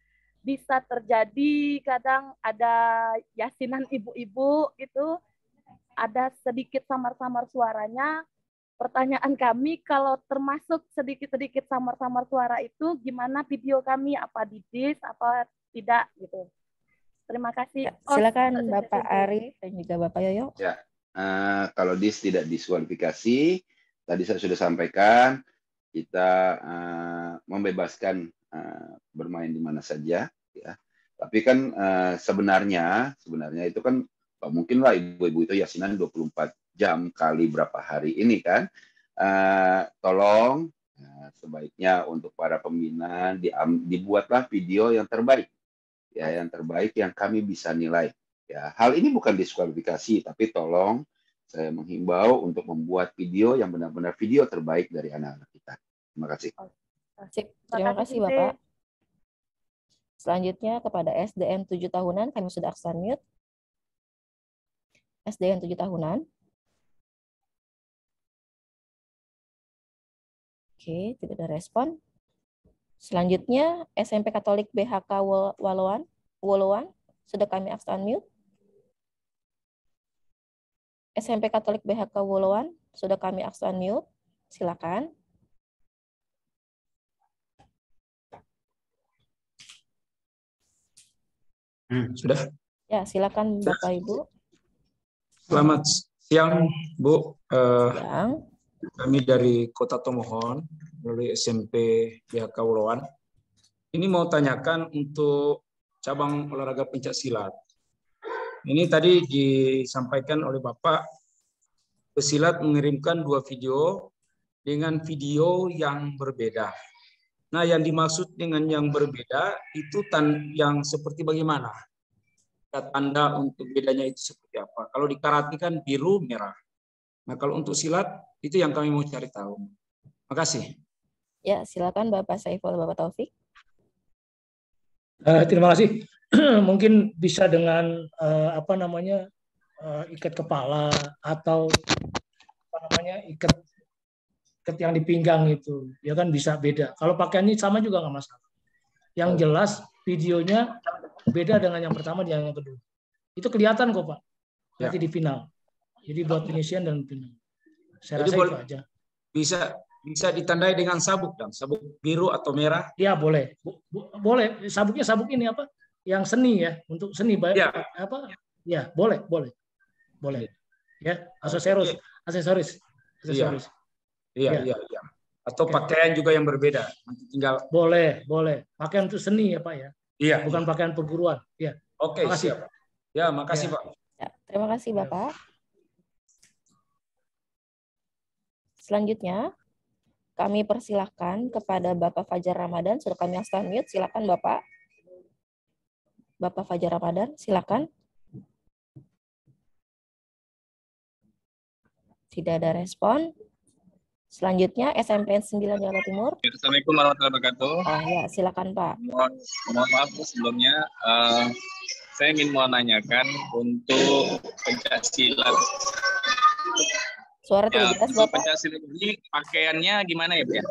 bisa terjadi kadang ada yasinan ibu-ibu gitu, ada sedikit samar-samar suaranya. Pertanyaan kami, kalau termasuk sedikit-sedikit samar-samar suara itu, gimana video kami? Apa di dis, apa tidak gitu. Terima kasih. Silakan Bapak Ari dan juga Bapak Yoyo. Ya, kalau dis tidak diskualifikasi, tadi saya sudah sampaikan, kita membebaskan bermain di mana saja, ya. Tapi kan sebenarnya itu kan mungkin lah ibu-ibu itu yasinan 24 jam kali berapa hari ini kan. Tolong sebaiknya untuk para pembina dibuatlah video yang terbaik, ya, yang terbaik yang kami bisa nilai. Ya, hal ini bukan diskualifikasi, tapi tolong saya menghimbau untuk membuat video yang benar-benar video terbaik dari anak-anak kita. Terima kasih. Terima kasih Bapak. Selanjutnya kepada SDN 7 tahunan, kami sudah aksa unmute. SDN 7 tahunan. Oke, tidak ada respon. Selanjutnya SMP Katolik BHK Woloan, sudah kami aksa unmute. SMP Katolik BHK Woloan, sudah kami aksa unmute. Silakan. Sudah? Ya, silakan Bapak Ibu. Selamat siang, Bu. Siang. Kami dari Kota Tomohon, melalui SMP BHK Woloan. Ini mau tanyakan untuk cabang olahraga pencak silat. Ini tadi disampaikan oleh Bapak pesilat mengirimkan 2 video dengan video yang berbeda. Nah, yang dimaksud dengan yang berbeda itu yang seperti bagaimana? Tanda untuk bedanya itu seperti apa? Kalau di karate kan biru, merah. Nah, kalau untuk silat itu yang kami mau cari tahu. Makasih. Ya, silakan Bapak Saiful, Bapak Taufik. Terima kasih. Mungkin bisa dengan ikat kepala atau ikat yang di pinggang itu, ya kan bisa beda. Kalau pakaiannya sama juga nggak masalah. Yang jelas videonya beda dengan yang pertama dan yang kedua. Itu kelihatan kok Pak. Nanti di final. Jadi buat penyisian dan final. Saya rasa itu aja. Bisa ditandai dengan sabuk dong, sabuk biru atau merah? Ya boleh, boleh. Sabuknya sabuk ini apa? Yang seni ya, untuk seni ya. apa? Ya boleh. Ya aksesoris. Iya. Atau pakaian juga yang berbeda. Nanti tinggal. Boleh. Pakaian untuk seni ya Pak ya. Iya. Bukan pakaian perguruan. Ya. Oke, makasih. siap. Ya, makasih Pak. Ya, terima kasih Bapak. Selanjutnya, kami persilahkan kepada Bapak Fajar Ramadan. Sudah kami unmute. Silakan Bapak. Bapak Fajar Ramadan, silakan. Tidak ada respon. Selanjutnya SMPN 9 Jakarta Timur. Assalamualaikum warahmatullahi wabarakatuh. Ya, silakan Pak. Mohon maaf sebelumnya, saya ingin menanyakan untuk pencaksilat. Suara tidak jelas untuk Bapak. Pencaksilat ini pakaiannya gimana ya Bu ya?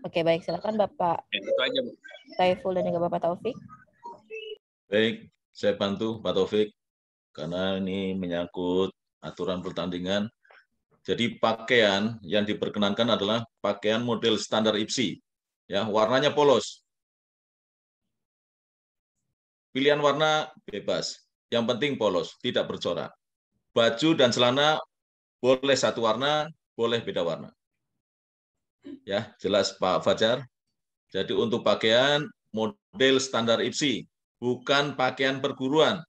Oke, baik, silakan Bapak. Itu aja Bu. Saiful dan juga Bapak Taufik. Baik, saya bantu Pak Taufik karena ini menyangkut aturan pertandingan. Jadi pakaian yang diperkenankan adalah pakaian model standar IPSI. Ya, warnanya polos. Pilihan warna bebas. Yang penting polos, tidak bercorak. Baju dan celana boleh satu warna, boleh beda warna. Ya, jelas Pak Fajar. Jadi untuk pakaian model standar IPSI, bukan pakaian perguruan.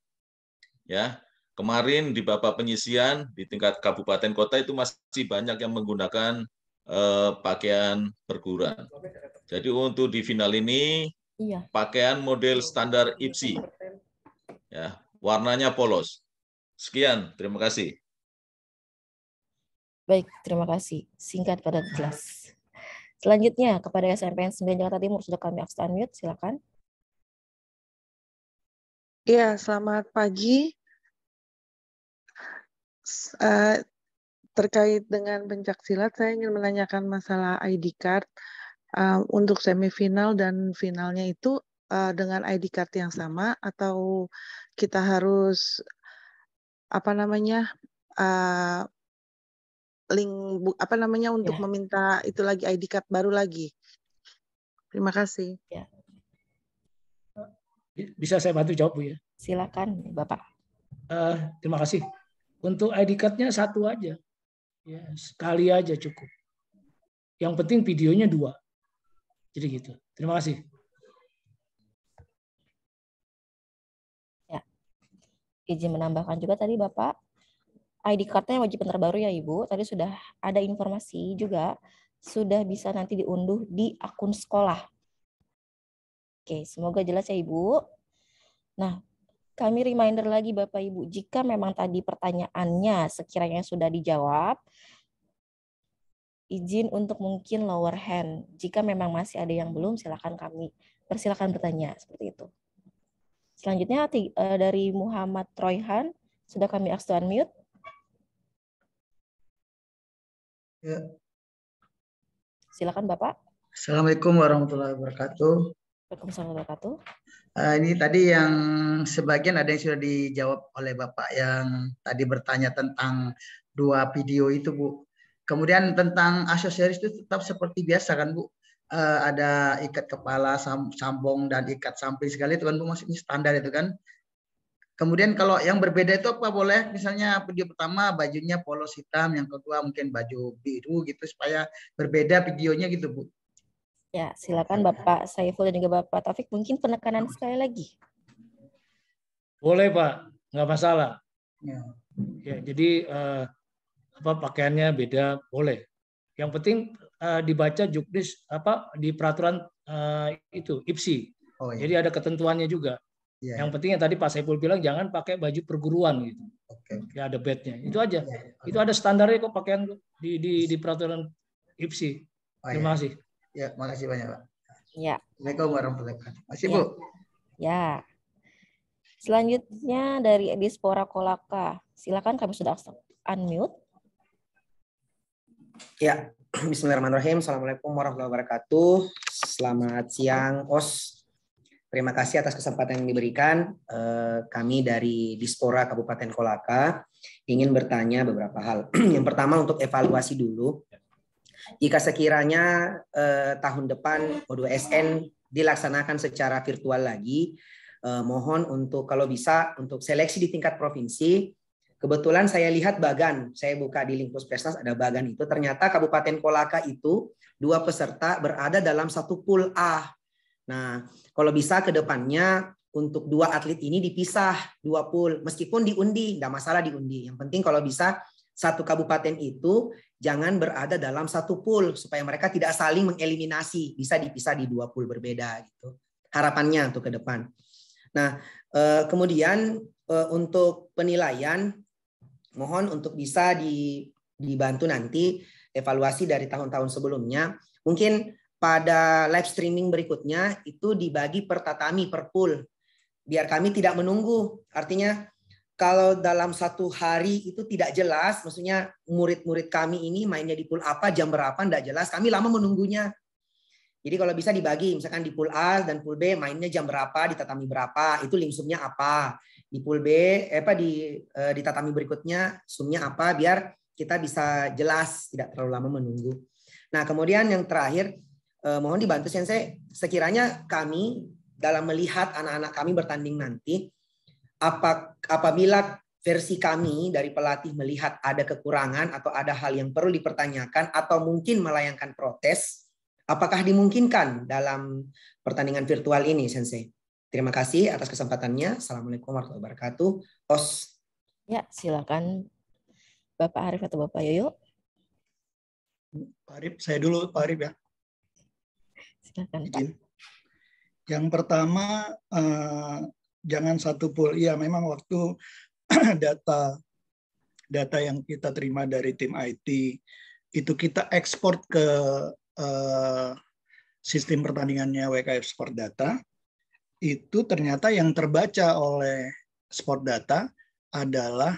Ya, kemarin di Bapak penyisian di tingkat kabupaten kota itu masih banyak yang menggunakan pakaian perguruan. Jadi untuk di final ini pakaian model standar IPSI. Ya, warnanya polos. Sekian, terima kasih. Baik, terima kasih. Singkat padat jelas. Selanjutnya kepada SMPN 9 Jakarta Timur sudah kami unmute, silakan. Ya, selamat pagi. Terkait dengan pencaksilat, saya ingin menanyakan masalah ID card untuk semifinal dan finalnya itu dengan ID card yang sama atau kita harus untuk meminta itu lagi ID card baru lagi. Terima kasih. Ya. Bisa saya bantu jawab Bu ya? Silakan Bapak. Terima kasih. Untuk ID card-nya satu aja. Ya, sekali aja cukup. Yang penting videonya 2. Jadi gitu. Terima kasih. Ya. Izin menambahkan juga tadi Bapak, ID card-nya wajib terbaru ya Ibu. Tadi sudah ada informasi juga, sudah bisa nanti diunduh di akun sekolah. Oke, semoga jelas ya Ibu. Nah, kami reminder lagi Bapak Ibu, jika memang tadi pertanyaannya sekiranya sudah dijawab, izin untuk mungkin lower hand. Jika memang masih ada yang belum, silakan kami persilakan bertanya seperti itu. Selanjutnya dari Muhammad Royhan, sudah kami unmute. Ya. Silakan Bapak. Assalamualaikum warahmatullahi wabarakatuh. Waalaikumsalam warahmatullahi wabarakatuh. Ini tadi yang sebagian ada yang sudah dijawab oleh Bapak yang tadi bertanya tentang 2 video itu Bu. Kemudian tentang aksesoris itu tetap seperti biasa kan Bu. Ada ikat kepala, sambung dan ikat samping sekali itu kan Bu, maksudnya standar itu kan. Kemudian kalau yang berbeda itu apa boleh? Misalnya video pertama bajunya polos hitam, yang kedua mungkin baju biru gitu supaya berbeda videonya gitu Bu. Ya, silakan Bapak Saiful dan juga Bapak Taufik, mungkin penekanan sekali lagi. Boleh Pak, nggak masalah. Ya, jadi pakaiannya beda boleh. Yang penting dibaca juknis di peraturan itu IPSI. Oh, iya. Jadi ada ketentuannya juga. Iya, Yang penting yang tadi Pak Saiful bilang jangan pakai baju perguruan gitu. Ya ada badge-nya. Itu aja. Itu ada standarnya kok pakaian di peraturan IPSI. Terima kasih. Ya, makasih banyak, Pak. Ya. Assalamualaikum warahmatullahi wabarakatuh. Masih, Ya. Bu. Ya. Selanjutnya dari Dispora Kolaka. Silakan, kami sudah unmute. Ya, bismillahirrahmanirrahim. Assalamualaikum warahmatullahi wabarakatuh. Selamat siang, OS. Terima kasih atas kesempatan yang diberikan. Kami dari Dispora Kabupaten Kolaka ingin bertanya beberapa hal. Yang pertama untuk evaluasi dulu. Jika sekiranya tahun depan O2SN dilaksanakan secara virtual lagi, mohon untuk kalau bisa untuk seleksi di tingkat provinsi. Kebetulan saya lihat Bagan, saya buka di link Puskesmas ada Bagan itu, ternyata Kabupaten Kolaka itu 2 peserta berada dalam satu pool A. Nah, kalau bisa ke depannya untuk 2 atlet ini dipisah 2 pool, meskipun diundi, nggak masalah diundi. Yang penting kalau bisa satu kabupaten itu jangan berada dalam satu pool supaya mereka tidak saling mengeliminasi, bisa dipisah di 2 pool berbeda gitu. Harapannya untuk ke depan. Nah, kemudian untuk penilaian mohon untuk bisa dibantu nanti evaluasi dari tahun-tahun sebelumnya. Mungkin pada live streaming berikutnya itu dibagi per tatami, per pool. Biar kami tidak menunggu. Artinya kalau dalam satu hari itu tidak jelas, maksudnya murid-murid kami ini mainnya di pool apa, jam berapa, tidak jelas. Kami lama menunggunya. Jadi kalau bisa dibagi, misalkan di pool A dan pool B mainnya jam berapa, di tatami berapa, itu limsumnya apa. Di pool B, di tatami berikutnya sumnya apa, biar kita bisa jelas, tidak terlalu lama menunggu. Nah kemudian yang terakhir, mohon dibantu Sensei, sekiranya kami dalam melihat anak-anak kami bertanding nanti, apabila versi kami dari pelatih melihat ada kekurangan atau ada hal yang perlu dipertanyakan atau mungkin melayangkan protes, apakah dimungkinkan dalam pertandingan virtual ini, Sensei? Terima kasih atas kesempatannya. Assalamualaikum warahmatullahi wabarakatuh. OS. Ya, silakan Bapak Arif atau Bapak Yoyo. Pak Arif, saya dulu Pak Arif ya. Silakan Pak. Yang pertama, jangan satu pool. Iya, memang waktu data yang kita terima dari tim IT itu kita ekspor ke sistem pertandingannya WKF Sport Data. Itu ternyata yang terbaca oleh Sport Data adalah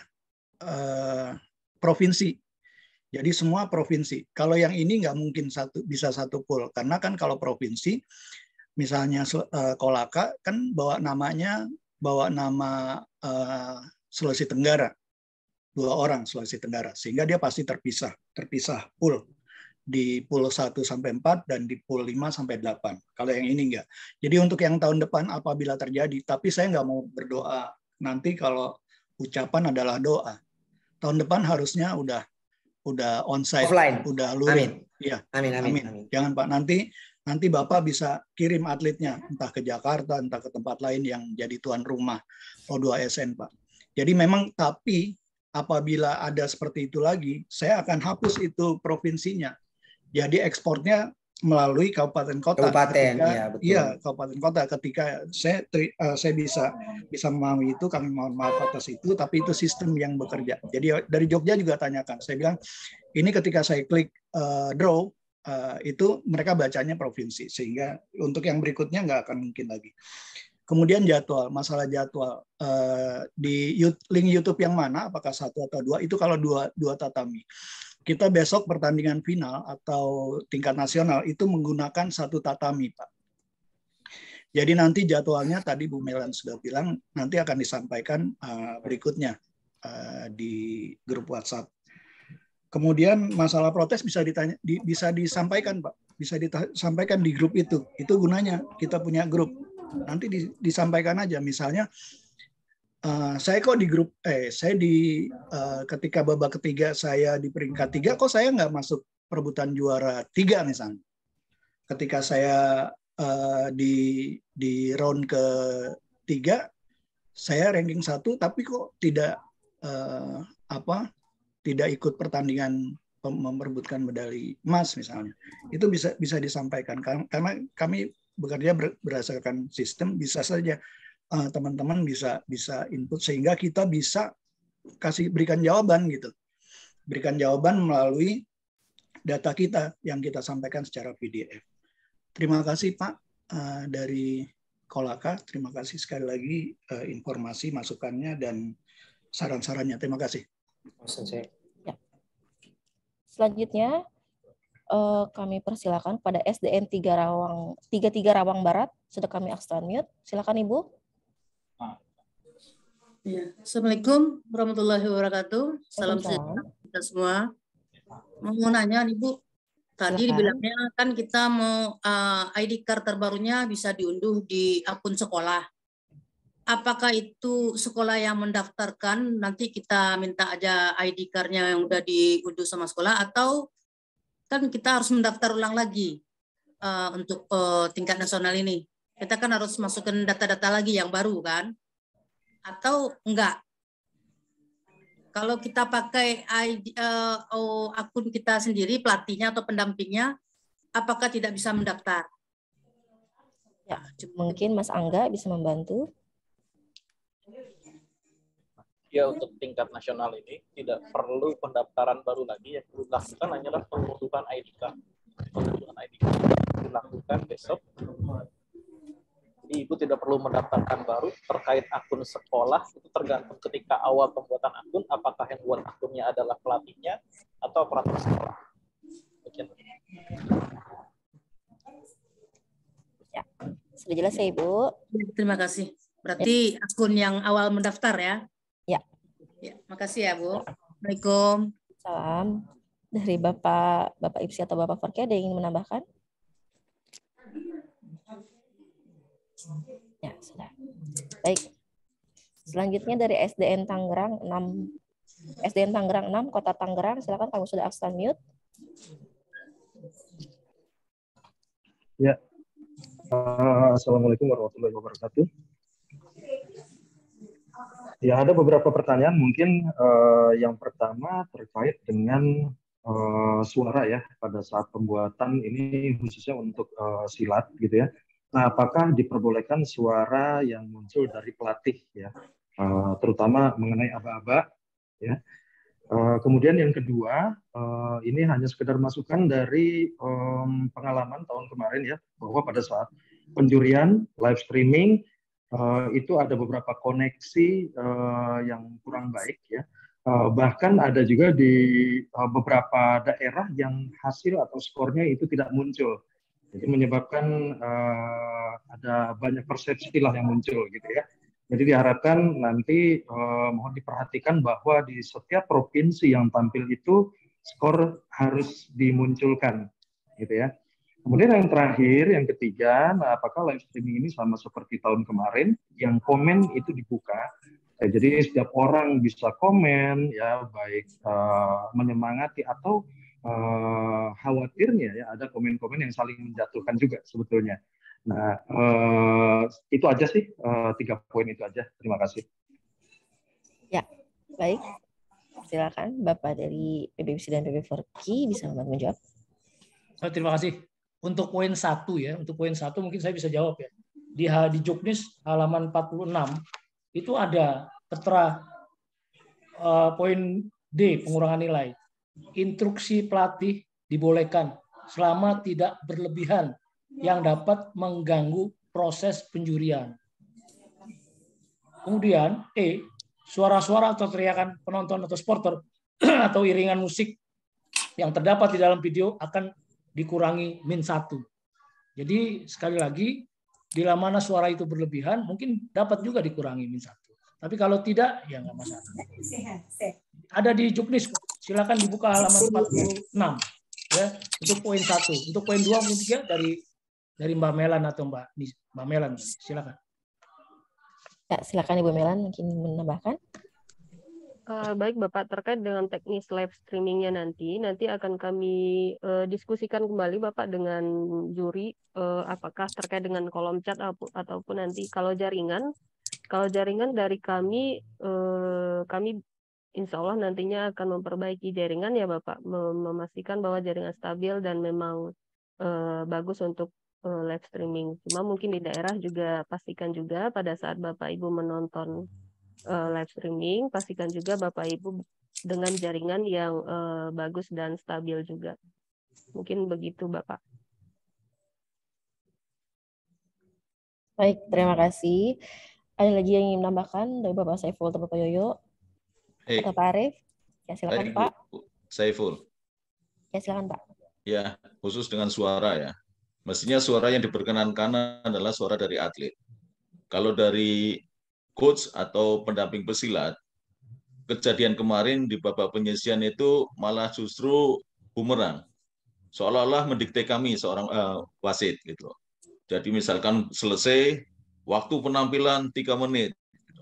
provinsi. Jadi semua provinsi. Kalau yang ini nggak mungkin bisa satu pool, karena kan kalau provinsi, misalnya Kolaka kan bawa nama Sulawesi Tenggara, 2 orang Sulawesi Tenggara, sehingga dia pasti terpisah pool. Di pool 1 sampai 4 dan di pool 5 sampai 8. Kalau yang ini enggak. Jadi untuk yang tahun depan apabila terjadi, tapi saya nggak mau berdoa. Nanti kalau ucapan adalah doa. Tahun depan harusnya udah onsite, offline. Udah luring. Iya. Amin. Jangan Pak, nanti Bapak bisa kirim atletnya entah ke Jakarta, entah ke tempat lain yang jadi tuan rumah O2SN, Pak. Jadi memang tapi apabila ada seperti itu lagi, saya akan hapus itu provinsinya. Jadi ekspornya melalui kabupaten kota. Kabupaten kota. Ketika saya bisa memahami itu, kami mohon maaf atas itu, tapi itu sistem yang bekerja. Jadi dari Jogja juga tanyakan. Saya bilang ini ketika saya klik draw itu mereka bacanya provinsi, sehingga untuk yang berikutnya nggak akan mungkin lagi. Kemudian masalah jadwal di link YouTube yang mana, apakah 1 atau 2? Itu kalau dua tatami. Kita besok pertandingan final atau tingkat nasional itu menggunakan 1 tatami, Pak. Jadi nanti jadwalnya tadi Bu Melan sudah bilang nanti akan disampaikan berikutnya di grup WhatsApp. Kemudian masalah protes bisa disampaikan, Pak. Bisa disampaikan di grup itu. Itu gunanya kita punya grup. Nanti disampaikan aja, misalnya saya kok di grup ketika babak ketiga saya di peringkat 3, kok saya nggak masuk perebutan juara 3 misalnya. Ketika saya di round ke-3 saya ranking 1 tapi kok tidak tidak ikut pertandingan memperebutkan medali emas misalnya, itu bisa disampaikan karena kami bekerja berdasarkan sistem, bisa saja teman-teman bisa input sehingga kita bisa berikan jawaban gitu, berikan jawaban melalui data kita yang kita sampaikan secara PDF. Terima kasih Pak dari Kolaka, terima kasih sekali lagi informasi masukannya dan saran-sarannya. Terima kasih. Ya. Selanjutnya kami persilakan pada SDN 33 Rawang Barat, sudah kami unmute. Silakan Ibu. Ya. Assalamualaikum warahmatullahi wabarakatuh. Salam sejahtera kita semua. Mau nanya nih Bu, tadi dibilangnya kan kita mau ID card terbarunya bisa diunduh di akun sekolah. Apakah itu sekolah yang mendaftarkan, nanti kita minta aja ID card-nya yang udah diunduh sama sekolah, atau kan kita harus mendaftar ulang lagi untuk tingkat nasional ini? Kita kan harus masukkan data-data lagi yang baru kan? Atau enggak? Kalau kita pakai akun kita sendiri, pelatihnya atau pendampingnya, apakah tidak bisa mendaftar? Ya, mungkin Mas Angga bisa membantu. Ya, untuk tingkat nasional ini tidak perlu pendaftaran baru lagi, yang perlu dilakukan hanyalah pengunduhan ID card. Pengunduhan ID card dilakukan besok. Jadi Ibu tidak perlu mendaftarkan baru. Terkait akun sekolah, itu tergantung ketika awal pembuatan akun, apakah yang buat akunnya adalah pelatihnya atau operator sekolah. Begitu. Ya, sudah jelas ya Ibu. Terima kasih. Berarti akun yang awal mendaftar ya? Ya. Ya, makasih ya Bu. Assalamualaikum. Salam. Dari Bapak Ipsi atau Bapak Forke, ada yang ingin menambahkan? Ya, sudah. Baik. Selanjutnya dari SDN Tangerang 6, Kota Tangerang, silakan kamu sudah unmute. Ya. Assalamualaikum warahmatullahi wabarakatuh. Ya, ada beberapa pertanyaan mungkin yang pertama terkait dengan suara ya pada saat pembuatan ini khususnya untuk silat gitu ya. Nah, apakah diperbolehkan suara yang muncul dari pelatih ya, terutama mengenai aba-aba ya. Kemudian yang kedua, ini hanya sekedar masukan dari pengalaman tahun kemarin ya, bahwa pada saat penjurian live streaming itu ada beberapa koneksi yang kurang baik ya. Bahkan ada juga di beberapa daerah yang hasil atau skornya itu tidak muncul. Jadi menyebabkan ada banyak persepsi lah yang muncul gitu ya. Jadi diharapkan nanti mohon diperhatikan bahwa di setiap provinsi yang tampil itu skor harus dimunculkan gitu ya. Kemudian yang terakhir, yang ketiga, nah apakah live streaming ini sama seperti tahun kemarin yang komen itu dibuka. Jadi setiap orang bisa komen ya, baik menyemangati atau khawatirnya ya ada komen-komen yang saling menjatuhkan juga sebetulnya. Nah itu aja sih, 3 poin itu aja. Terima kasih. Ya, baik. Silakan Bapak dari PBBC dan PB4Ki bisa menjawab. Terima kasih. Untuk poin 1 ya, untuk poin 1 mungkin saya bisa jawab ya. Di Juknis halaman 46 itu ada tertera poin D, pengurangan nilai. Instruksi pelatih dibolehkan selama tidak berlebihan yang dapat mengganggu proses penjurian. Kemudian E, suara-suara atau teriakan penonton atau supporter atau iringan musik yang terdapat di dalam video akan dikurangi -1. Jadi sekali lagi, bila mana suara itu berlebihan mungkin dapat juga dikurangi -1. Tapi kalau tidak ya nggak masalah. Ada di Juknis, silakan dibuka halaman 46 ya untuk poin 1. Untuk poin 2 mungkin 3 dari Mbak Melan atau Mbak Melan, silakan. Ya, silakan Ibu Melan mungkin menambahkan. Baik Bapak, terkait dengan teknis live streamingnya nanti akan kami diskusikan kembali Bapak dengan juri, apakah terkait dengan kolom chat ataupun nanti kalau jaringan dari kami insya Allah nantinya akan memperbaiki jaringan ya Bapak, memastikan bahwa jaringan stabil dan memang bagus untuk live streaming. Cuma mungkin di daerah juga pastikan juga pada saat Bapak Ibu menonton live streaming, pastikan juga Bapak Ibu dengan jaringan yang bagus dan stabil juga. Mungkin begitu Bapak. Baik, terima kasih. Ada lagi yang ingin menambahkan dari Bapak Saiful atau Bapak Yoyo? Atau Pak Arief? Ya, silakan Baik, Pak. Bu Saiful. Ya, silakan Pak. Ya, khusus dengan suara ya. Mestinya suara yang diperkenankan adalah suara dari atlet. Kalau dari coach atau pendamping pesilat, kejadian kemarin di babak penyisian itu malah justru bumerang. Seolah-olah mendikte kami seorang wasit gitu. Jadi misalkan selesai, waktu penampilan 3 menit.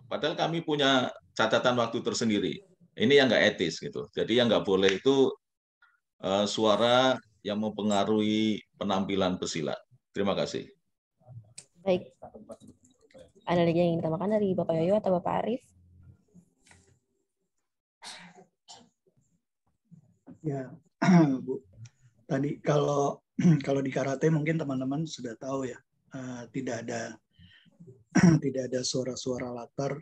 Padahal kami punya catatan waktu tersendiri. Ini yang nggak etis gitu. Jadi yang nggak boleh itu suara yang mempengaruhi penampilan pesilat. Terima kasih. Baik. Ada lagi yang ingin ditambahkan dari Bapak Yoyo atau Bapak Arief? Ya, Bu. Tadi kalau di karate mungkin teman-teman sudah tahu ya, tidak ada suara-suara latar,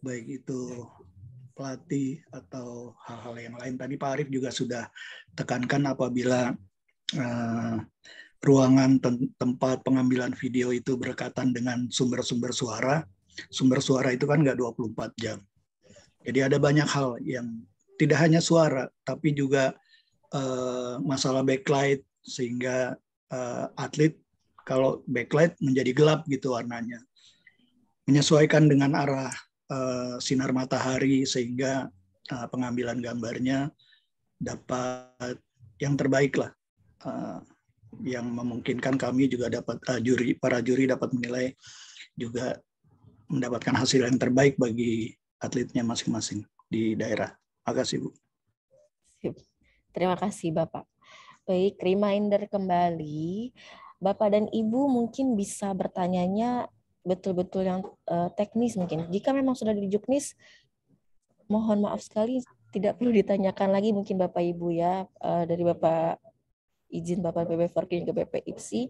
baik itu pelatih atau hal-hal yang lain. Tadi Pak Arief juga sudah tekankan apabila ruangan tempat pengambilan video itu berkaitan dengan sumber-sumber suara. Sumber suara itu kan nggak 24 jam. Jadi ada banyak hal yang tidak hanya suara, tapi juga masalah backlight, sehingga atlet kalau backlight menjadi gelap gitu warnanya. Menyesuaikan dengan arah sinar matahari sehingga pengambilan gambarnya dapat yang terbaik lah, yang memungkinkan kami juga dapat para juri dapat menilai juga mendapatkan hasil yang terbaik bagi atletnya masing-masing di daerah. Terima kasih Bu. Terima kasih Bapak. Baik, reminder kembali, Bapak dan Ibu mungkin bisa bertanyanya betul-betul yang teknis mungkin. Jika memang sudah di Juknis, mohon maaf sekali tidak perlu ditanyakan lagi mungkin Bapak Ibu ya, dari Bapak izin Bapak PB Forkin ke BP IPSI,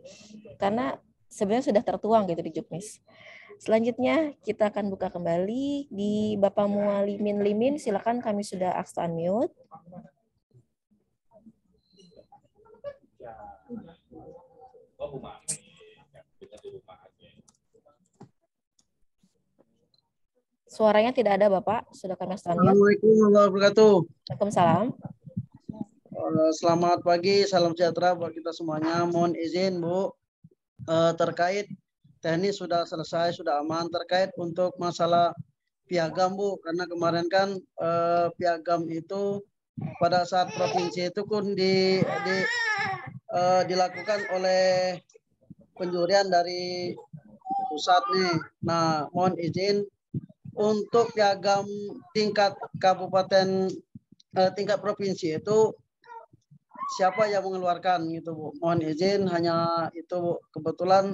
karena sebenarnya sudah tertuang gitu di Juknis. Selanjutnya kita akan buka kembali di Bapak Mualimin Limin, silakan, kami sudah ask unmute. Suaranya tidak ada Bapak, sudah kami ask unmute. Assalamualaikum warahmatullahi wabarakatuh. Waalaikumsalam. Selamat pagi, salam sejahtera buat kita semuanya. Mohon izin Bu, terkait teknis sudah selesai, sudah aman. Terkait untuk masalah piagam Bu, karena kemarin kan piagam itu pada saat provinsi itu pun dilakukan oleh penjurian dari pusat nih. Nah, mohon izin untuk piagam tingkat kabupaten, tingkat provinsi itu siapa yang mengeluarkan gitu Bu. Mohon izin, hanya itu Bu. Kebetulan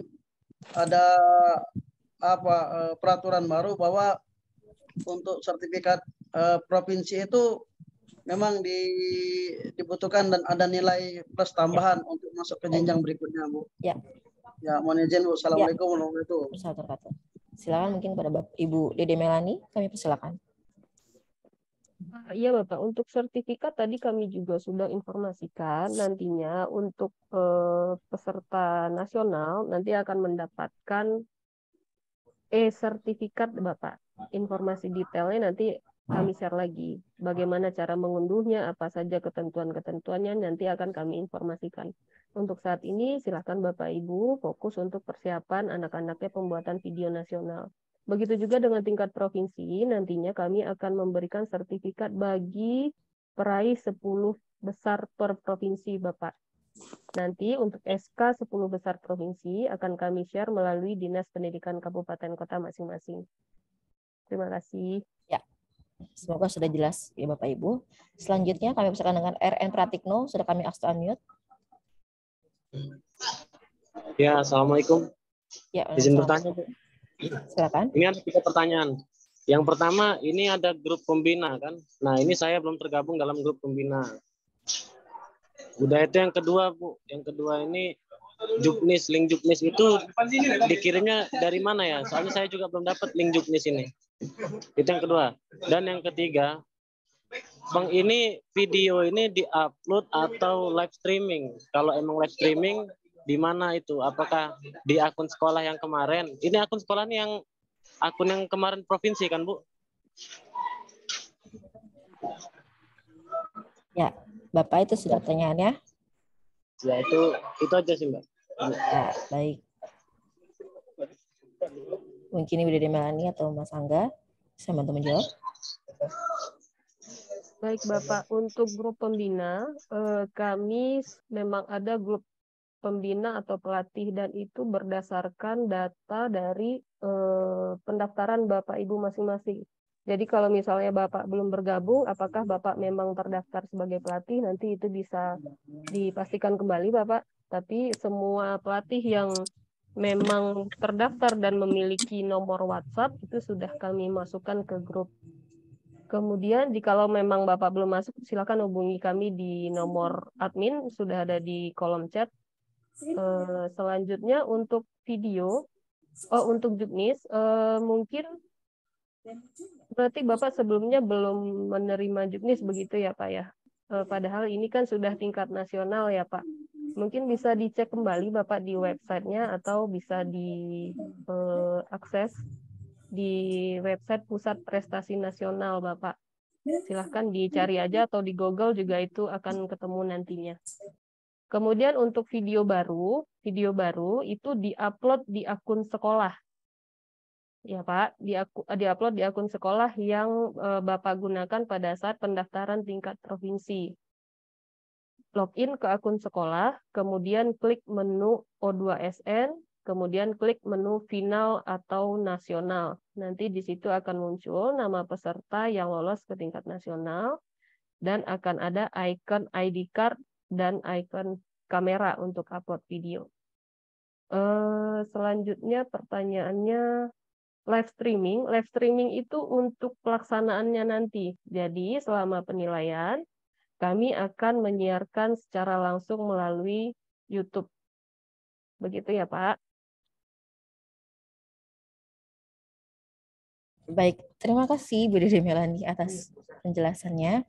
ada peraturan baru bahwa untuk sertifikat provinsi itu memang dibutuhkan dan ada nilai plus tambahan untuk masuk ke jenjang berikutnya Bu. Ya. Ya, mohon izin Bu. Assalamualaikum warahmatullahi wabarakatuh. Silakan mungkin pada Ibu Dede Melani, kami persilakan. Iya Bapak, untuk sertifikat tadi kami juga sudah informasikan nantinya untuk peserta nasional nanti akan mendapatkan e-sertifikat Bapak. Informasi detailnya nanti kami share lagi. Bagaimana cara mengunduhnya, apa saja ketentuan-ketentuannya nanti akan kami informasikan. Untuk saat ini silakan Bapak Ibu fokus untuk persiapan anak-anaknya pembuatan video nasional. Begitu juga dengan tingkat provinsi, nantinya kami akan memberikan sertifikat bagi peraih 10 besar per provinsi Bapak. Nanti untuk SK 10 besar provinsi akan kami share melalui Dinas Pendidikan Kabupaten Kota masing-masing. Terima kasih. Ya, semoga sudah jelas ya Bapak Ibu. Selanjutnya kami persilakan dengan RN Pratikno, sudah kami ask to unmute. Ya, Assalamualaikum. Ya, izin bertanya Bu. Silakan. Ini ada 3 pertanyaan. Yang pertama, ini ada grup pembina kan. Nah, ini saya belum tergabung dalam grup pembina. Udah itu yang kedua, Bu. Yang kedua ini Juknis, link Juknis itu dikirimnya dari mana ya? Soalnya saya juga belum dapat link Juknis ini. Itu yang kedua. Dan yang ketiga, Bang, ini video ini di-upload atau live streaming? Kalau emang live streaming, di mana itu? Apakah di akun sekolah yang kemarin? Ini akun sekolah ini yang akun yang kemarin provinsi kan, Bu? Ya, Bapak itu sudah pertanyaannya? Ya, itu aja sih, Mbak. Ya, baik. Mungkin Ibu Dede Melani atau Mas Angga bisa bantu menjawab. Baik, Bapak. Untuk grup pembina, kami memang ada grup pembina atau pelatih, dan itu berdasarkan data dari pendaftaran Bapak Ibu masing-masing. Jadi kalau misalnya Bapak belum bergabung, apakah Bapak memang terdaftar sebagai pelatih, nanti itu bisa dipastikan kembali, Bapak. Tapi semua pelatih yang memang terdaftar dan memiliki nomor WhatsApp, itu sudah kami masukkan ke grup. Kemudian jikalau memang Bapak belum masuk, silakan hubungi kami di nomor admin, sudah ada di kolom chat. Selanjutnya untuk video, untuk Juknis, mungkin berarti Bapak sebelumnya belum menerima Juknis begitu ya Pak ya? Padahal ini kan sudah tingkat nasional ya Pak. Mungkin bisa dicek kembali Bapak di websitenya, atau bisa diakses di website Pusat Prestasi Nasional Bapak. Silahkan dicari aja, atau di Google juga itu akan ketemu nantinya. Kemudian untuk video baru itu diupload di akun sekolah. Ya Pak, diupload di akun sekolah yang Bapak gunakan pada saat pendaftaran tingkat provinsi. Login ke akun sekolah, kemudian klik menu O2SN, kemudian klik menu final atau nasional. Nanti di situ akan muncul nama peserta yang lolos ke tingkat nasional, dan akan ada icon ID card dan icon kamera untuk upload video. Selanjutnya pertanyaannya live streaming. Live streaming itu untuk pelaksanaannya nanti. Jadi selama penilaian, kami akan menyiarkan secara langsung melalui YouTube. Begitu ya Pak. Baik, terima kasih Bu Dede Melani atas penjelasannya.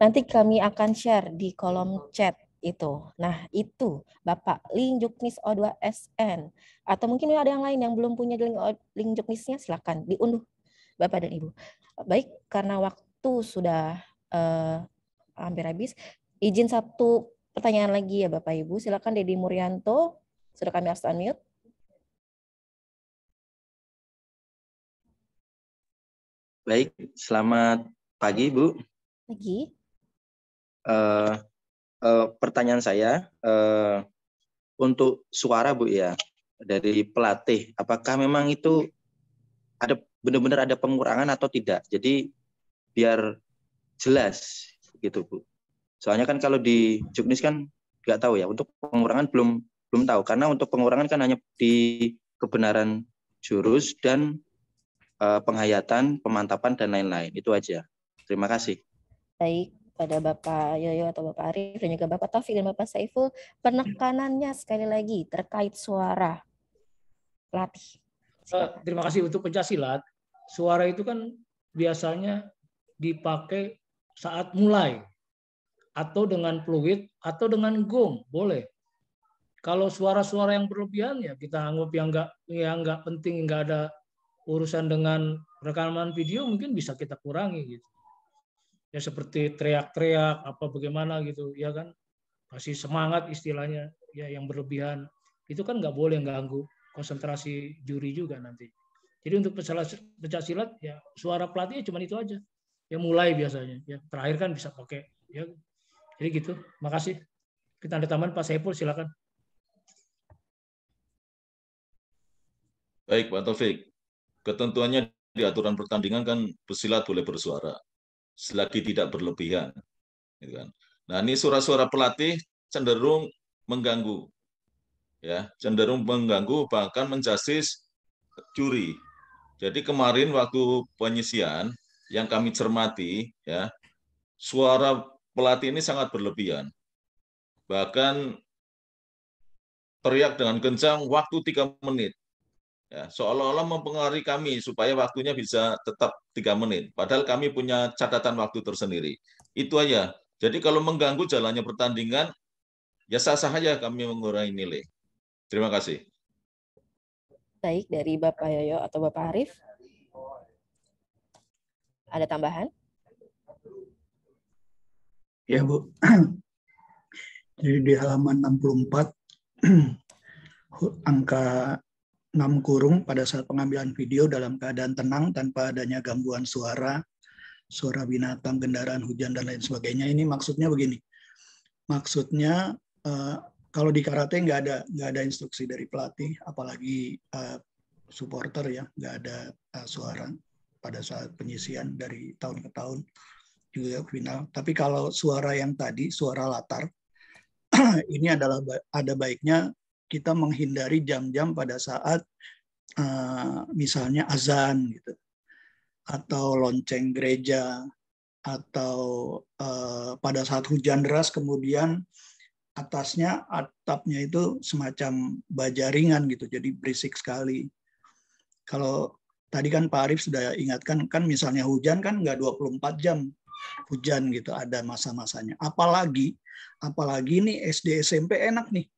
Nanti kami akan share di kolom chat itu. Nah, itu Bapak link Juknis O2SN. Atau mungkin ada yang lain yang belum punya link Juknisnya, silakan diunduh Bapak dan Ibu. Baik, karena waktu sudah hampir habis, izin satu pertanyaan lagi ya Bapak Ibu. Silakan Dedi Muryanto, sudah kami harus unmute. Baik, selamat pagi Bu. Pagi. Pertanyaan saya untuk suara Bu ya, dari pelatih, apakah memang itu ada benar-benar ada pengurangan atau tidak? Jadi biar jelas gitu Bu. Soalnya kan kalau di Juknis kan nggak tahu ya, untuk pengurangan belum tahu, karena untuk pengurangan kan hanya di kebenaran jurus dan penghayatan, pemantapan dan lain-lain. Itu aja. Terima kasih. Baik, pada Bapak Yoyo atau Bapak Arif dan juga Bapak Taufik dan Bapak Saiful, penekanannya sekali lagi terkait suara pelatih. Terima kasih untuk pencaksilat. Suara itu kan biasanya dipakai saat mulai, atau dengan fluid, atau dengan gong, boleh. Kalau suara-suara yang berlebihan ya kita anggap yang nggak penting, nggak ada urusan dengan rekaman video, mungkin bisa kita kurangi gitu. Ya seperti teriak-teriak apa bagaimana gitu, ya kan, kasih semangat istilahnya, ya yang berlebihan itu kan nggak boleh, ganggu konsentrasi juri juga nanti. Jadi untuk pencak silat ya suara pelatihnya cuma itu aja. Ya mulai biasanya, ya terakhir kan bisa pakai. Ya, jadi gitu. Makasih. Kita ada taman Pak Saiful, silakan. Baik Pak Taufik. Ketentuannya di aturan pertandingan kan pesilat boleh bersuara selagi tidak berlebihan, gitu kan. Nah ini suara-suara pelatih cenderung mengganggu, ya cenderung mengganggu bahkan menjasis juri. Jadi kemarin waktu penyisian yang kami cermati, ya, suara pelatih ini sangat berlebihan. Bahkan teriak dengan kencang waktu 3 menit. Ya, seolah-olah mempengaruhi kami supaya waktunya bisa tetap 3 menit. Padahal kami punya catatan waktu tersendiri. Itu aja. Jadi kalau mengganggu jalannya pertandingan, ya sah-sah saja kami mengurangi nilai. Terima kasih. Baik, dari Bapak Yoyo atau Bapak Arif. Ada tambahan? Ya, Bu. Jadi di halaman 64, angka 6 kurung pada saat pengambilan video dalam keadaan tenang tanpa adanya gangguan suara, suara binatang, kendaraan, hujan, dan lain sebagainya. Ini maksudnya begini. Maksudnya kalau di karate nggak ada instruksi dari pelatih, apalagi supporter ya, nggak ada suara pada saat penyisian dari tahun ke tahun juga final. Tapi kalau suara yang tadi, suara latar, ini adalah ada baiknya kita menghindari jam-jam pada saat misalnya azan gitu, atau lonceng gereja, atau pada saat hujan deras kemudian atasnya, atapnya itu semacam baja ringan gitu, jadi berisik sekali. Kalau tadi kan Pak Arif sudah ingatkan, kan misalnya hujan kan nggak 24 jam hujan gitu, ada masa-masanya. Apalagi nih SD SMP enak nih,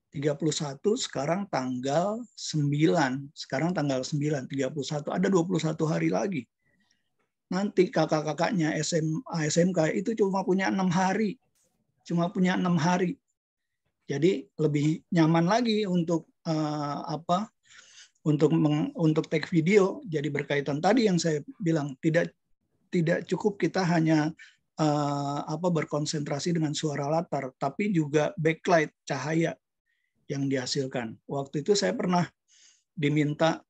31 sekarang tanggal 9, sekarang tanggal 9, 31, ada 21 hari lagi. Nanti kakak-kakaknya SMA, SMK itu cuma punya 6 hari. Jadi lebih nyaman lagi untuk untuk take video. Jadi berkaitan tadi yang saya bilang, tidak cukup kita hanya berkonsentrasi dengan suara latar, tapi juga backlight, cahaya yang dihasilkan. Waktu itu saya pernah diminta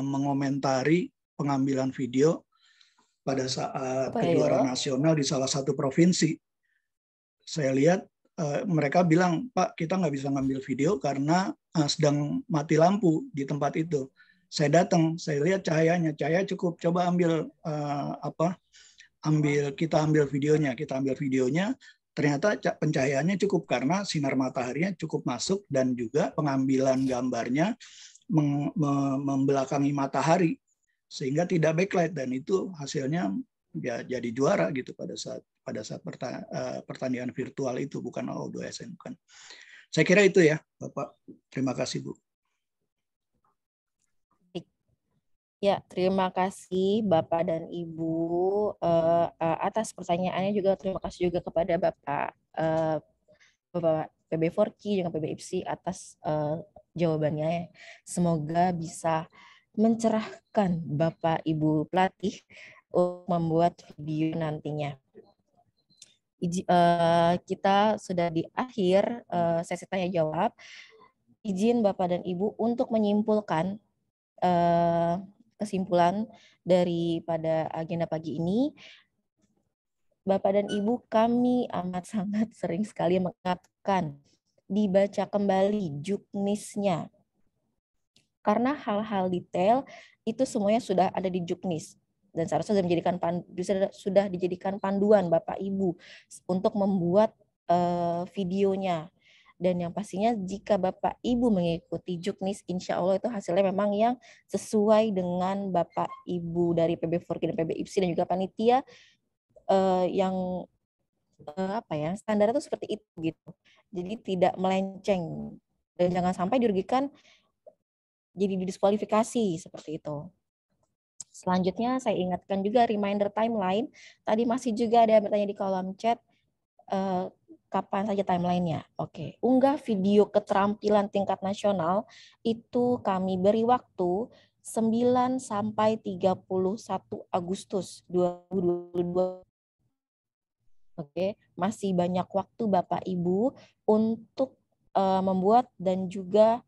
mengomentari pengambilan video pada saat kejuaraan nasional di salah satu provinsi. Saya lihat mereka bilang, Pak, kita nggak bisa ngambil video karena sedang mati lampu di tempat itu. Saya datang, saya lihat cahayanya, cahaya cukup. Coba kita ambil videonya. Ternyata pencahayaannya cukup karena sinar mataharinya cukup masuk dan juga pengambilan gambarnya membelakangi matahari sehingga tidak backlight, dan itu hasilnya ya jadi juara gitu pada saat pertandingan virtual itu, bukan O2SN bukan. Saya kira itu ya Bapak. Terima kasih Bu. Ya, terima kasih Bapak dan Ibu atas pertanyaannya, juga terima kasih juga kepada Bapak PB4Ki dengan PB IPSI atas jawabannya. Semoga bisa mencerahkan Bapak Ibu pelatih untuk membuat video nantinya. Kita sudah di akhir sesi tanya jawab. Izin Bapak dan Ibu untuk menyimpulkan kesimpulan daripada agenda pagi ini. Bapak dan Ibu, kami amat sangat sering sekali mengatakan dibaca kembali juknisnya. Karena hal-hal detail itu semuanya sudah ada di juknis. Dan seharusnya sudah dijadikan panduan Bapak Ibu untuk membuat videonya. Dan yang pastinya jika Bapak Ibu mengikuti juknis, insya Allah itu hasilnya memang yang sesuai dengan Bapak Ibu dari PB4Ki dan PB IPSI dan juga panitia yang standar itu seperti itu gitu. Jadi tidak melenceng dan jangan sampai dirugikan jadi didiskualifikasi seperti itu. Selanjutnya saya ingatkan juga reminder timeline. Tadi masih juga ada yang bertanya di kolom chat. Kapan saja timelinenya? Oke, unggah video keterampilan tingkat nasional itu kami beri waktu 9 sampai 31 Agustus 2022. Oke, masih banyak waktu Bapak Ibu untuk membuat dan juga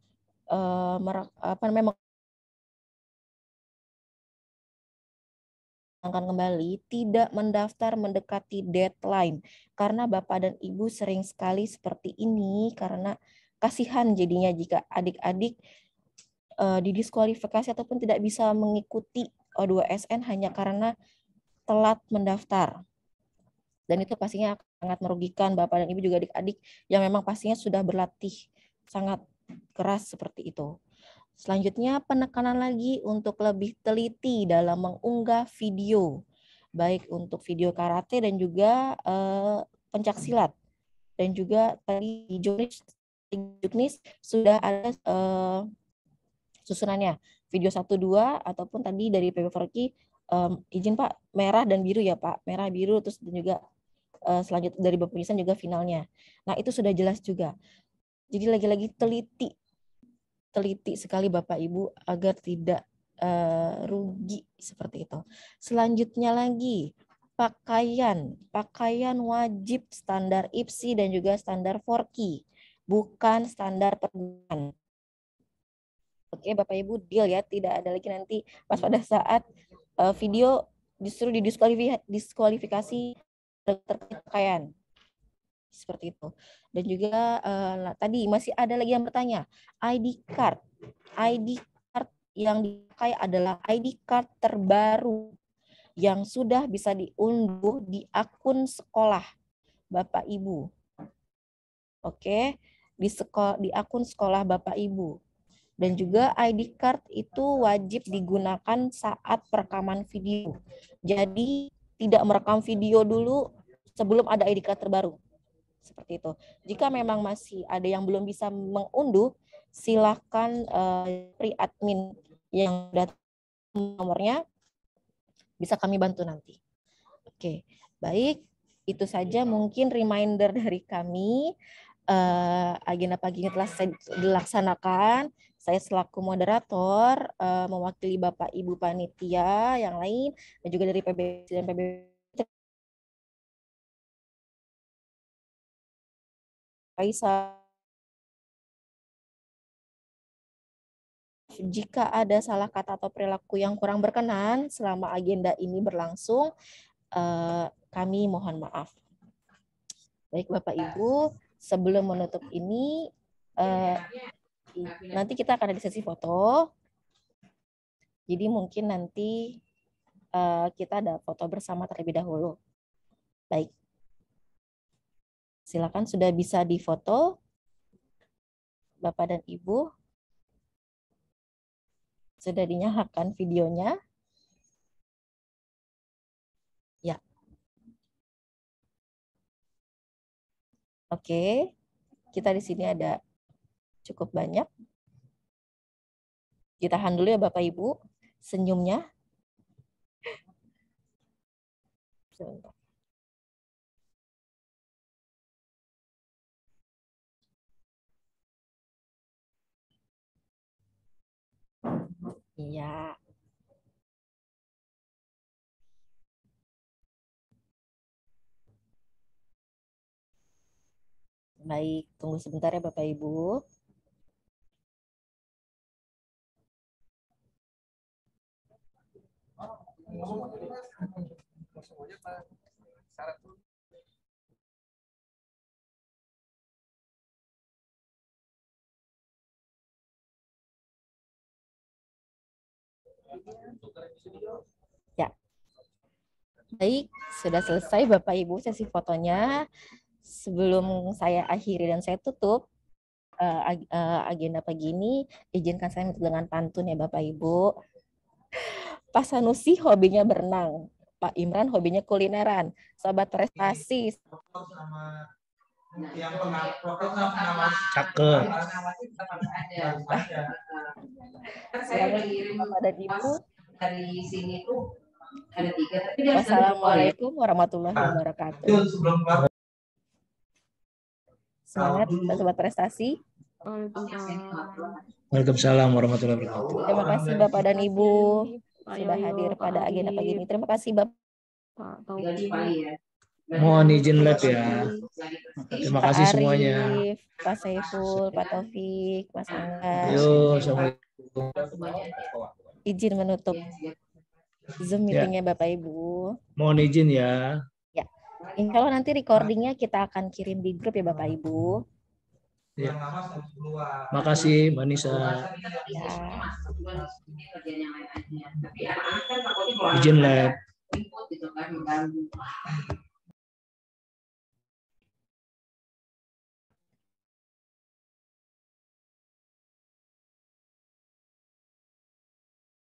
kembali, tidak mendaftar mendekati deadline, karena Bapak dan Ibu sering sekali seperti ini, karena kasihan jadinya jika adik-adik didiskualifikasi ataupun tidak bisa mengikuti O2SN hanya karena telat mendaftar. Dan itu pastinya sangat merugikan Bapak dan Ibu juga adik-adik yang memang pastinya sudah berlatih sangat keras seperti itu. Selanjutnya penekanan lagi untuk lebih teliti dalam mengunggah video, baik untuk video karate dan juga pencaksilat. Dan juga tadi di juknis sudah ada susunannya, video 1, 2, ataupun tadi dari PB Forki, izin Pak, merah dan biru ya Pak, merah biru, terus dan juga selanjutnya dari Bapak Yusan juga finalnya. Nah itu sudah jelas juga. Jadi lagi-lagi teliti sekali Bapak Ibu agar tidak rugi seperti itu. Selanjutnya lagi pakaian wajib standar IPSI dan juga standar Forki, bukan standar perguruan. Oke Bapak Ibu deal ya, tidak ada lagi nanti pas pada saat video justru didiskualifikasi terkait pakaian. Seperti itu. Dan juga tadi masih ada lagi yang bertanya, ID card yang dipakai adalah ID card terbaru yang sudah bisa diunduh di akun sekolah Bapak Ibu. Oke, di akun sekolah Bapak Ibu. Dan juga ID card itu wajib digunakan saat perekaman video. Jadi tidak merekam video dulu sebelum ada ID card terbaru. Seperti itu. Jika memang masih ada yang belum bisa mengunduh, silakan pre-admin yang datang nomornya bisa kami bantu nanti. Oke, baik. Itu saja mungkin reminder dari kami. Agenda pagi ini telah dilaksanakan. Saya selaku moderator mewakili Bapak Ibu panitia yang lain dan juga dari PBC dan PB. Jika ada salah kata atau perilaku yang kurang berkenan selama agenda ini berlangsung, kami mohon maaf. Baik Bapak Ibu, sebelum menutup ini, nanti kita akan ada sesi foto. Jadi mungkin nanti kita ada foto bersama terlebih dahulu. Baik. Silakan sudah bisa difoto Bapak dan Ibu. Sudah dinyalakan videonya. Ya. Oke. Kita di sini ada cukup banyak. Ditahan dulu ya Bapak Ibu senyumnya. Sebentar. Iya. Baik, tunggu sebentar ya Bapak Ibu. Ya. Baik, sudah selesai Bapak Ibu sesi fotonya. Sebelum saya akhiri dan saya tutup agenda pagi ini, izinkan saya dengan pantun ya Bapak Ibu. Pak Sanusi hobinya berenang, Pak Imran hobinya kulineran, sobat prestasi. Cakep. Bapak dan Ibu dari sini tuh ada 3. Wassalamualaikum warahmatullahi wabarakatuh. Semangat sobat prestasi. Waalaikumsalam warahmatullahi wabarakatuh. Terima kasih Bapak dan Ibu sudah hadir pada agenda pagi ini. Terima kasih Bapak. Mohon izin live ya. Terima kasih Pak semuanya. Arif, Pak Saiful, Pak Taufik, Mas Angga. Yo, assalamualaikum. Izin menutup Zoom meetingnya Bapak Ibu. Mohon izin ya. Ya. Insya Allah nanti recordingnya kita akan kirim di grup ya Bapak Ibu. Ya. Makasih Mbak Nisa. Izin lab.